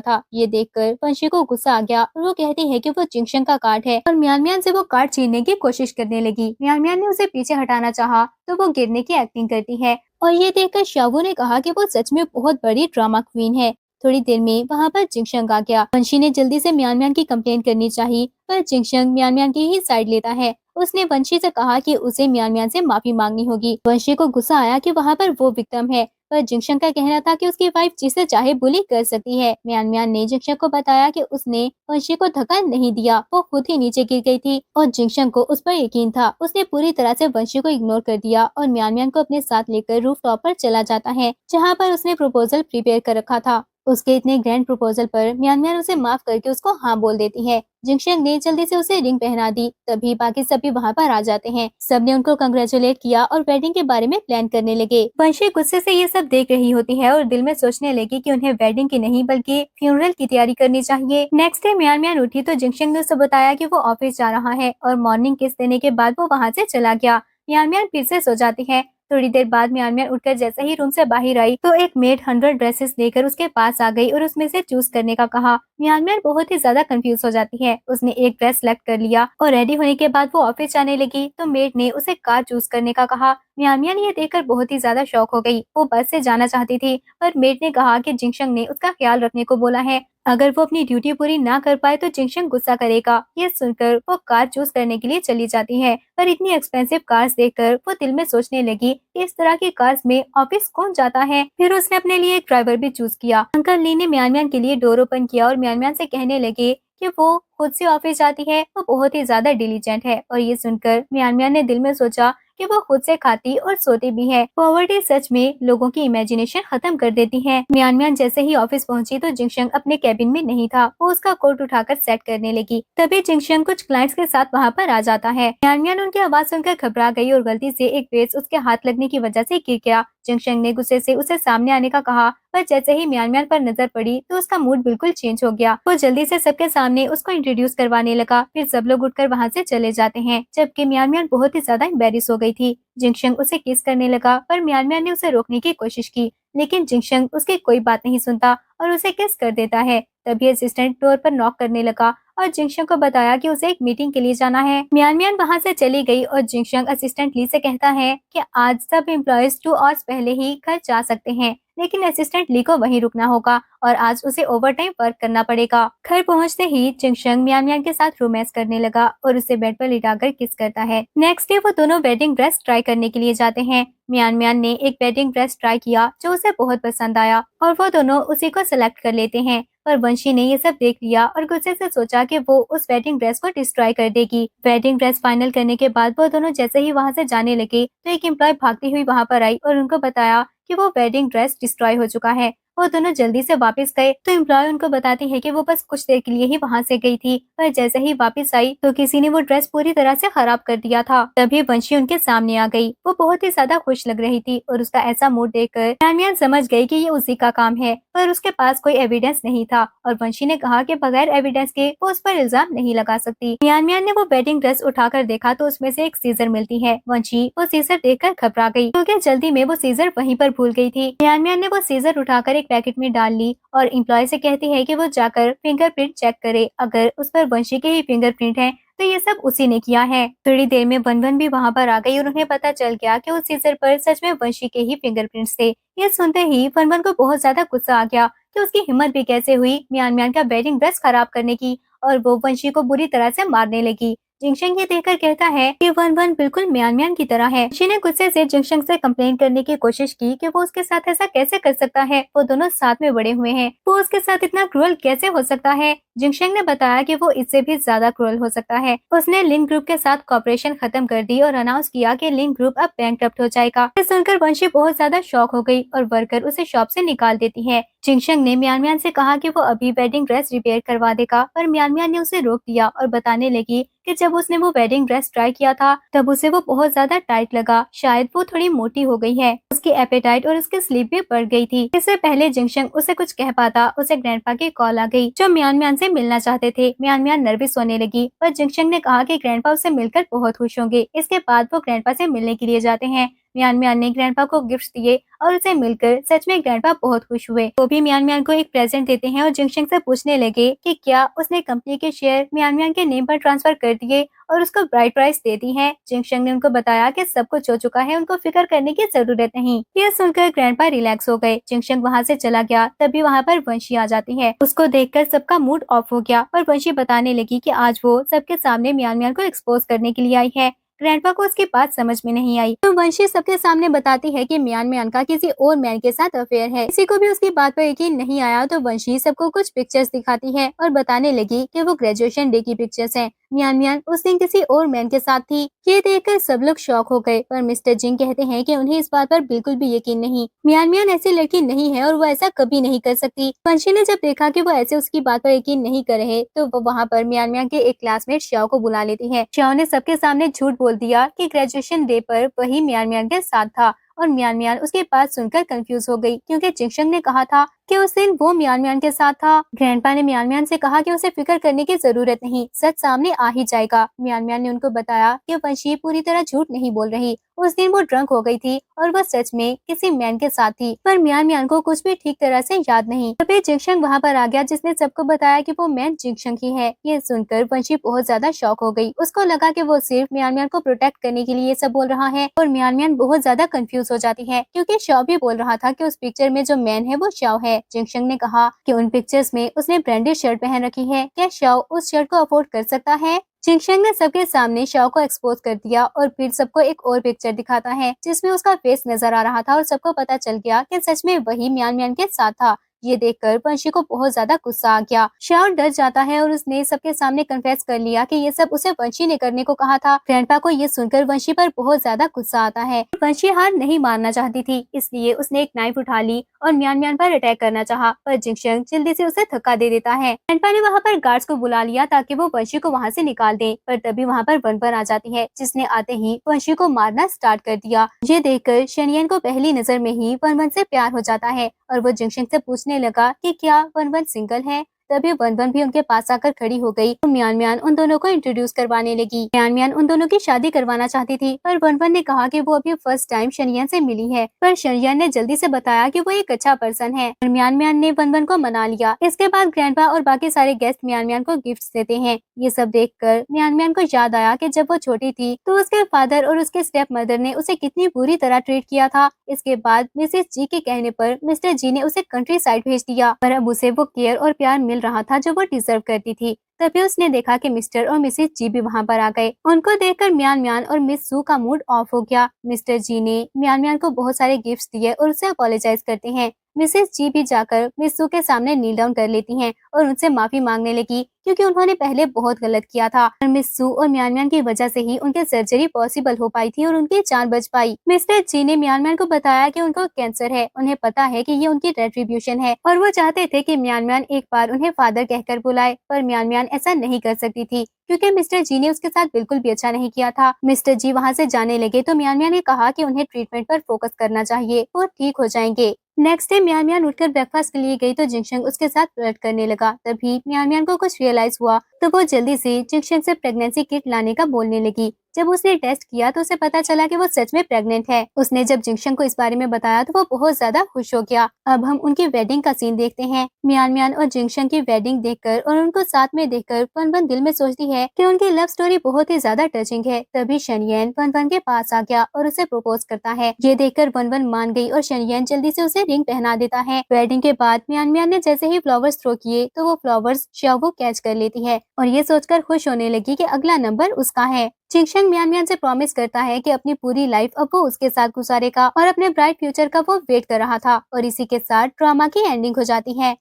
था। ये देखकर वंशी को गुस्सा आ गया और वो कहती है कि वो जिंगशंग का कार्ड है और म्यान म्यान से वो कार्ड छीनने की कोशिश करने लगी। म्यान म्यान ने उसे पीछे हटाना चाहा तो वो गिरने की एक्टिंग करती है और ये देखकर शावू ने कहा कि वो सच में बहुत बड़ी ड्रामा क्वीन है। थोड़ी देर में वहाँ पर जिंगशंग आ गया। वंशी ने जल्दी से म्यान म्यान की कंप्लेंट करनी चाहिए, पर जिंगशंग म्यान म्यान की ही साइड लेता है। उसने वंशी से कहा कि उसे म्यान म्यान से माफी मांगनी होगी। वंशी को गुस्सा आया कि वहाँ पर वो विक्टिम है, पर जिंगशंग का कहना था कि उसकी वाइफ जिसे चाहे बुली कर सकती है। म्यान म्यान ने जिंगशंग को बताया कि उसने वंशी को धक्का नहीं दिया, वो खुद ही नीचे गिर गई थी और जिंगशंग को उस पर यकीन था। उसने पूरी तरह से वंशी को इग्नोर कर दिया और म्यान म्यान को अपने साथ लेकर रूफ टॉप पर चला जाता है जहाँ पर उसने प्रपोजल प्रिपेयर कर रखा था। उसके इतने ग्रैंड प्रपोजल पर म्यान म्यान उसे माफ करके उसको हाँ बोल देती है। जिंगशंग ने जल्दी से उसे रिंग पहना दी। तभी बाकी सभी वहाँ पर आ जाते हैं। सबने उनको कंग्रेचुलेट किया और वेडिंग के बारे में प्लान करने लगे। वंशी गुस्से से ये सब देख रही होती है और दिल में सोचने लगी कि उन्हें वेडिंग की नहीं बल्कि फ्यूनरल की तैयारी करनी चाहिए। नेक्स्ट डे म्यान म्यान उठी तो जिंगशंग ने उसे बताया कि वो ऑफिस जा रहा है और मॉर्निंग किस देने के बाद वो वहाँ से चला गया। म्यान म्यान फिर से सो जाती है। थोड़ी देर बाद म्यान म्यान उठकर जैसे ही रूम से बाहर आई तो एक मेड 100 ड्रेसेस लेकर उसके पास आ गई और उसमें से चूज करने का कहा। म्यान म्यान बहुत ही ज्यादा कंफ्यूज हो जाती है। उसने एक ड्रेस सेलेक्ट कर लिया और रेडी होने के बाद वो ऑफिस जाने लगी तो मेड ने उसे कार चूज करने का कहा। म्यान म्यान ये देखकर बहुत ही ज्यादा शॉक हो गई। वो बस से जाना चाहती थी पर मेड ने कहा कि जिंगशंग ने उसका ख्याल रखने को बोला है, अगर वो अपनी ड्यूटी पूरी ना कर पाए तो जिंगशंग गुस्सा करेगा। ये सुनकर वो कार चूज करने के लिए चली जाती है, पर इतनी एक्सपेंसिव कार्स देखकर वो दिल में सोचने लगी कि इस तरह की कार्स में ऑफिस कौन जाता है। फिर उसने अपने लिए एक ड्राइवर भी चूज किया। अंकल ली ने म्यान म्यान के लिए डोर ओपन किया और म्यान म्यान से कहने लगे कि वो खुद से ऑफिस जाती है, वो बहुत ही ज्यादा डिलीजेंट है। और ये सुनकर म्यान म्यान ने दिल में सोचा कि वो खुद से खाती और सोती भी है। पॉवर्टी सच में लोगों की इमेजिनेशन खत्म कर देती है। म्यान म्यान जैसे ही ऑफिस पहुंची तो जिंगशंग अपने कैबिन में नहीं था। वो उसका कोट उठाकर सेट करने लगी। तभी जिंगशंग कुछ क्लाइंट्स के साथ वहाँ पर आ जाता है। म्यान म्यान उनकी आवाज सुनकर घबरा गई और गलती से एक वेज उसके हाथ लगने की वजह से गिर गया। जिंगशंग ने गुस्से से उसे सामने आने का कहा, पर जैसे ही म्यान म्यान पर नजर पड़ी तो उसका मूड बिल्कुल चेंज हो गया। वो जल्दी से सबके सामने उसको इंट्रोड्यूस करवाने लगा। फिर सब लोग उठकर वहाँ से चले जाते हैं, जबकि म्यान म्यान बहुत ही ज्यादा एम्बेरस हो गई थी। जिंगशंग उसे किस करने लगा पर म्यान म्यान ने उसे रोकने की कोशिश की, लेकिन जिंगशंग उसकी कोई बात नहीं सुनता और उसे किस कर देता है। तभी असिस्टेंट डोर पर नॉक करने लगा और जिंगशंग को बताया कि उसे एक मीटिंग के लिए जाना है। म्यान म्यान वहाँ से चली गई और जिंगशंग असिस्टेंट ली से कहता है कि आज सब एम्प्लॉयज 2 आवर्स पहले ही घर जा सकते हैं, लेकिन असिस्टेंट ली को वहीं रुकना होगा और आज उसे ओवरटाइम वर्क करना पड़ेगा। घर पहुंचते ही जिंगशंग म्यान म्यान के साथ रोमांस करने लगा और उसे बेड पर लिटाकर किस करता है। नेक्स्ट डे वो दोनों वेडिंग ड्रेस ट्राई करने के लिए जाते हैं। म्यान म्यान ने एक वेडिंग ड्रेस ट्राई किया जो उसे बहुत पसंद आया और वो दोनों उसी को सिलेक्ट कर लेते हैं। पर वंशी ने ये सब देख लिया और गुस्से से सोचा कि वो उस वेडिंग ड्रेस को डिस्ट्रॉय कर देगी। वेडिंग ड्रेस फाइनल करने के बाद वो दोनों जैसे ही वहाँ से जाने लगे तो एक एम्प्लॉय भागती हुई वहाँ पर आई और उनको बताया कि वो वेडिंग ड्रेस डिस्ट्रॉय हो चुका है। वो दोनों जल्दी से वापस गए तो एम्प्लॉय उनको बताती है कि वो बस कुछ देर के लिए ही वहाँ से गई थी, पर जैसे ही वापस आई तो किसी ने वो ड्रेस पूरी तरह से खराब कर दिया था। तभी वंशी उनके सामने आ गई। वो बहुत ही ज्यादा खुश लग रही थी और उसका ऐसा मूड देखकर म्यान म्यान समझ गई कि ये उसी का काम है, पर उसके पास कोई एविडेंस नहीं था और वंशी ने कहा कि बगैर एविडेंस के वो उस पर इल्जाम नहीं लगा सकती। म्यान म्यान ने वो वेडिंग ड्रेस उठाकर देखा तो उसमें से एक सीजर मिलती है। वंशी वो सीजर देखकर घबरा गई क्योंकि जल्दी में वो सीजर वहीं पर भूल गई थी। म्यान म्यान ने वो सीजर उठाकर एक पैकेट में डाल ली और एम्प्लॉय से कहती है कि वो जाकर फिंगरप्रिंट चेक करे। अगर उस पर वंशी के ही फिंगरप्रिंट है तो ये सब उसी ने किया है। थोड़ी देर में वन वन भी वहाँ पर आ गई और उन्हें पता चल गया कि उस सीजर पर सच में वंशी के ही फिंगरप्रिंट्स थे। ये सुनते ही वन वन को बहुत ज्यादा गुस्सा आ गया कि उसकी हिम्मत भी कैसे हुई म्यान म्यान का वेडिंग ड्रेस खराब करने की, और वो वंशी को बुरी तरह से मारने लगी। जिंगशंग ये देखकर कहता है कि वन वन बिल्कुल म्यान म्यान की तरह है। वंशी ने गुस्से से जिंगशंग से कंप्लेन करने की कोशिश की कि वो उसके साथ ऐसा कैसे कर सकता है, वो दोनों साथ में बड़े हुए हैं, वो उसके साथ इतना क्रूअल कैसे हो सकता है। जिंगशंग ने बताया कि वो इससे भी ज्यादा क्रूअल हो सकता है। उसने लिन ग्रुप के साथ कॉपरेशन खत्म कर दी और अनाउंस किया कि लिन ग्रुप अब बैंकरप्ट हो जाएगा। ये सुनकर वंशी बहुत ज्यादा शॉक हो गई और वर्कर उसे शॉप से निकाल देती है। जिंगशंग ने म्यान म्यान से कहा कि वो अभी वेडिंग ड्रेस रिपेयर करवा देगा, पर म्यान म्यान ने उसे रोक दिया और बताने लगी कि जब उसने वो वेडिंग ड्रेस ट्राई किया था तब उसे वो बहुत ज्यादा टाइट लगा, शायद वो थोड़ी मोटी हो गई है। उसकी एपेटाइट और उसकी स्लीप भी बढ़ गई थी। इससे पहले जिंगशंग उसे कुछ कह पाता, उसे ग्रैंडपा की कॉल आ गई जो म्यान म्यान से मिलना चाहते थे। म्यान म्यान नर्वस होने लगी, पर जिंगशंग ने कहा कि ग्रैंडपा उससे मिलकर बहुत खुश होंगे। इसके बाद वो ग्रैंडपा से मिलने के लिए जाते हैं। म्यान म्यान ने ग्रैंडपा को गिफ्ट्स दिए और उसे मिलकर सच में ग्रैंडपा बहुत खुश हुए। वो भी म्यान म्यान को एक प्रेजेंट देते हैं और जिंगशंग से पूछने लगे कि क्या उसने कंपनी के शेयर म्यान म्यान के नेम पर ट्रांसफर कर दिए और उसको ब्राइट प्राइस देती है। जिंगशंग ने उनको बताया कि सब कुछ हो चुका है, उनको फिक्र करने की जरूरत नहीं। यह सुनकर ग्रैंडपा रिलैक्स हो गए। जिंगशंग वहाँ से चला गया, तभी वहाँ पर वंशी आ जाती है। उसको देखकर सबका मूड ऑफ हो गया और वंशी बताने लगी कि आज वो सबके सामने म्यान म्यान को एक्सपोज करने के लिए आई है। ग्रैंडपा को उसकी बात समझ में नहीं आई तो वंशी सबके सामने बताती है कि म्यान म्यान का किसी और मैन के साथ अफेयर है। किसी को भी उसकी बात पर यकीन नहीं आया तो वंशी सबको कुछ पिक्चर्स दिखाती है और बताने लगी कि वो ग्रेजुएशन डे की पिक्चर्स हैं। म्यान म्यान उस दिन किसी और मैन के साथ थी। ये देखकर सब लोग शॉक हो गए, पर मिस्टर जिंग कहते हैं कि उन्हें इस बात पर बिल्कुल भी यकीन नहीं। म्यान म्यान ऐसी लड़की नहीं है और वो ऐसा कभी नहीं कर सकती। वंशी ने जब देखा कि वो ऐसे उसकी बात पर यकीन नहीं कर रहे तो वो वहाँ पर म्यान म्यान के एक क्लासमेट श्याओ को बुला लेती है। श्याओ ने सबके सामने झूठ बोल दिया कि ग्रेजुएशन डे पर वही म्यान म्यान के साथ था और म्यान म्यान उसके बात सुनकर कंफ्यूज हो गई क्योंकि जिंगशंग ने कहा था कि उस दिन वो म्यान म्यान के साथ था। ग्रैंडपा ने म्यान म्यान से कहा कि उसे फिक्र करने की जरूरत नहीं, सच सामने आ ही जाएगा। म्यान म्यान ने उनको बताया कि वंशी पूरी तरह झूठ नहीं बोल रही, उस दिन वो ड्रंक हो गई थी और वो सच में किसी मैन के साथ थी, पर म्यान म्यान को कुछ भी ठीक तरह से याद नहीं। तभी जिंगशंग वहाँ पर आ गया जिसने सबको बताया कि वो मैन जिंगशंग ही है। ये सुनकर वंशी बहुत ज्यादा शॉक हो गई। उसको लगा कि वो सिर्फ म्यान म्यान को प्रोटेक्ट करने के लिए ये सब बोल रहा है और म्यान म्यान बहुत ज्यादा कंफ्यूज हो जाती है क्योंकि श्याओ भी बोल रहा था कि उस पिक्चर में जो मैन है वो श्याओ है। जिंगशंग ने कहा कि उन पिक्चर्स में उसने ब्रांडेड शर्ट पहन रखी है, क्या श्याओ उस शर्ट को अफोर्ड कर सकता है। जिंगशंग ने सबके सामने श्याओ को एक्सपोज कर दिया और फिर सबको एक और पिक्चर दिखाता है जिसमें उसका फेस नजर आ रहा था और सबको पता चल गया कि सच में वही म्यान म्यान के साथ था। ये देखकर वंशी को बहुत ज्यादा गुस्सा आ गया। श्याओ डर जाता है और उसने सबके सामने कन्फेस कर लिया कि ये सब उसे वंशी ने करने को कहा था। ग्रैंडपा को ये सुनकर वंशी पर बहुत ज्यादा गुस्सा आता है। वंशी हार नहीं मानना चाहती थी, इसलिए उसने एक नाइफ उठा ली और म्यान म्यान पर अटैक करना चाहा, पर जिंगशंग जल्दी से उसे धक्का दे देता है। ग्रैंडपा ने वहाँ पर गार्ड्स को बुला लिया ताकि वो वंशी को वहाँ से निकाल दे, पर तभी वहाँ पर वन वन आ जाती है जिसने आते ही वंशी को मारना स्टार्ट कर दिया। ये देखकर शनियन को पहली नजर में ही वन वन से प्यार हो जाता है और वो जिंगशंग से पूछने लगा कि क्या वन वन सिंगल है। तभी वन वन भी उनके पास आकर खड़ी हो गई तो म्यान म्यान उन दोनों को इंट्रोड्यूस करवाने लगी। म्यान म्यान उन दोनों की शादी करवाना चाहती थी, पर वन वन ने कहा कि वो अभी फर्स्ट टाइम शनियन से मिली है, पर शनियन ने जल्दी से बताया कि वो एक अच्छा पर्सन है और म्यान म्यान ने वन वन को मना लिया। इसके बाद ग्रैंडपा और बाकी सारे गेस्ट म्यान म्यान को गिफ्ट्स देते हैं। ये सब देखकर म्यान म्यान को याद आया कि जब वो छोटी थी तो उसके फादर और उसके स्टेप मदर ने उसे कितनी बुरी तरह ट्रीट किया था। इसके बाद मिसेस जी के कहने पर मिस्टर जी ने उसे कंट्री साइड भेज दिया, पर अब उसे वो केयर और प्यार मिल रहा था जो वो डिजर्व करती थी। तभी उसने देखा कि मिस्टर और मिसेस जी भी वहाँ पर आ गए। उनको देखकर म्यान म्यान और मिस सू का मूड ऑफ हो गया। मिस्टर जी ने म्यान म्यान को बहुत सारे गिफ्ट्स दिए और उसे अपोलोजाइज करते हैं। मिसेस जी भी जाकर मिस सू के सामने नील डाउन कर लेती हैं और उनसे माफी मांगने लगी क्योंकि उन्होंने पहले बहुत गलत किया था और मिस सू और म्यान म्यान की वजह से ही उनकी सर्जरी पॉसिबल हो पाई थी और उनकी जान बच पाई। मिस्टर जी ने म्यान म्यान को बताया कि उनको कैंसर है, उन्हें पता है कि ये उनकी रेट्रीब्यूशन है और वो चाहते थे कि म्यान म्यान एक बार उन्हें फादर कहकर बुलाए, पर म्यान म्यान ऐसा नहीं कर सकती थी क्योंकि मिस्टर जी ने उसके साथ बिल्कुल भी अच्छा नहीं किया था। मिस्टर जी वहाँ से जाने लगे तो म्यान म्यान ने कहा कि उन्हें ट्रीटमेंट पर फोकस करना चाहिए, वो ठीक हो जाएंगे। नेक्स्ट डे मियान मियान उठकर ब्रेकफास्ट के लिए गई तो जिंगशंग उसके साथ फ्लर्ट करने लगा। तभी मियान मियान को कुछ रियलाइज हुआ तो वो जल्दी से जिंगशंग से प्रेगनेंसी किट लाने का बोलने लगी। जब उसने टेस्ट किया तो उसे पता चला कि वो सच में प्रेग्नेंट है। उसने जब जिंगशंग को इस बारे में बताया तो वो बहुत ज्यादा खुश हो गया। अब हम उनकी वेडिंग का सीन देखते हैं। मियान मियान और जिंगशंग की वेडिंग देखकर और उनको साथ में देखकर वन वन दिल में सोचती है कि उनकी लव स्टोरी बहुत ही ज्यादा टचिंग है। तभी शनयेन वन वन के पास आ गया और उसे प्रपोज करता है। ये देखकर वन वन मान गई और शनयेन जल्दी से उसे रिंग पहना देता है। वेडिंग के बाद मियान मियान ने जैसे ही फ्लावर्स थ्रो किए तो वो फ्लावर्स शाओ कैच कर लेती है और ये सोचकर खुश होने लगी कि अगला नंबर उसका है। जिंगशंग मियान मियान से प्रॉमिस करता है कि अपनी पूरी लाइफ अब वो उसके साथ गुजारेगा और अपने ब्राइट फ्यूचर का वो वेट कर रहा था। और इसी के साथ ड्रामा की एंडिंग हो जाती है।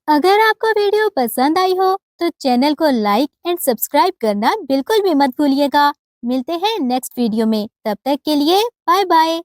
अगर आपको वीडियो पसंद आई हो तो चैनल को लाइक एंड सब्सक्राइब करना बिल्कुल भी मत भूलिएगा। मिलते हैं नेक्स्ट वीडियो में, तब तक के लिए बाय बाय।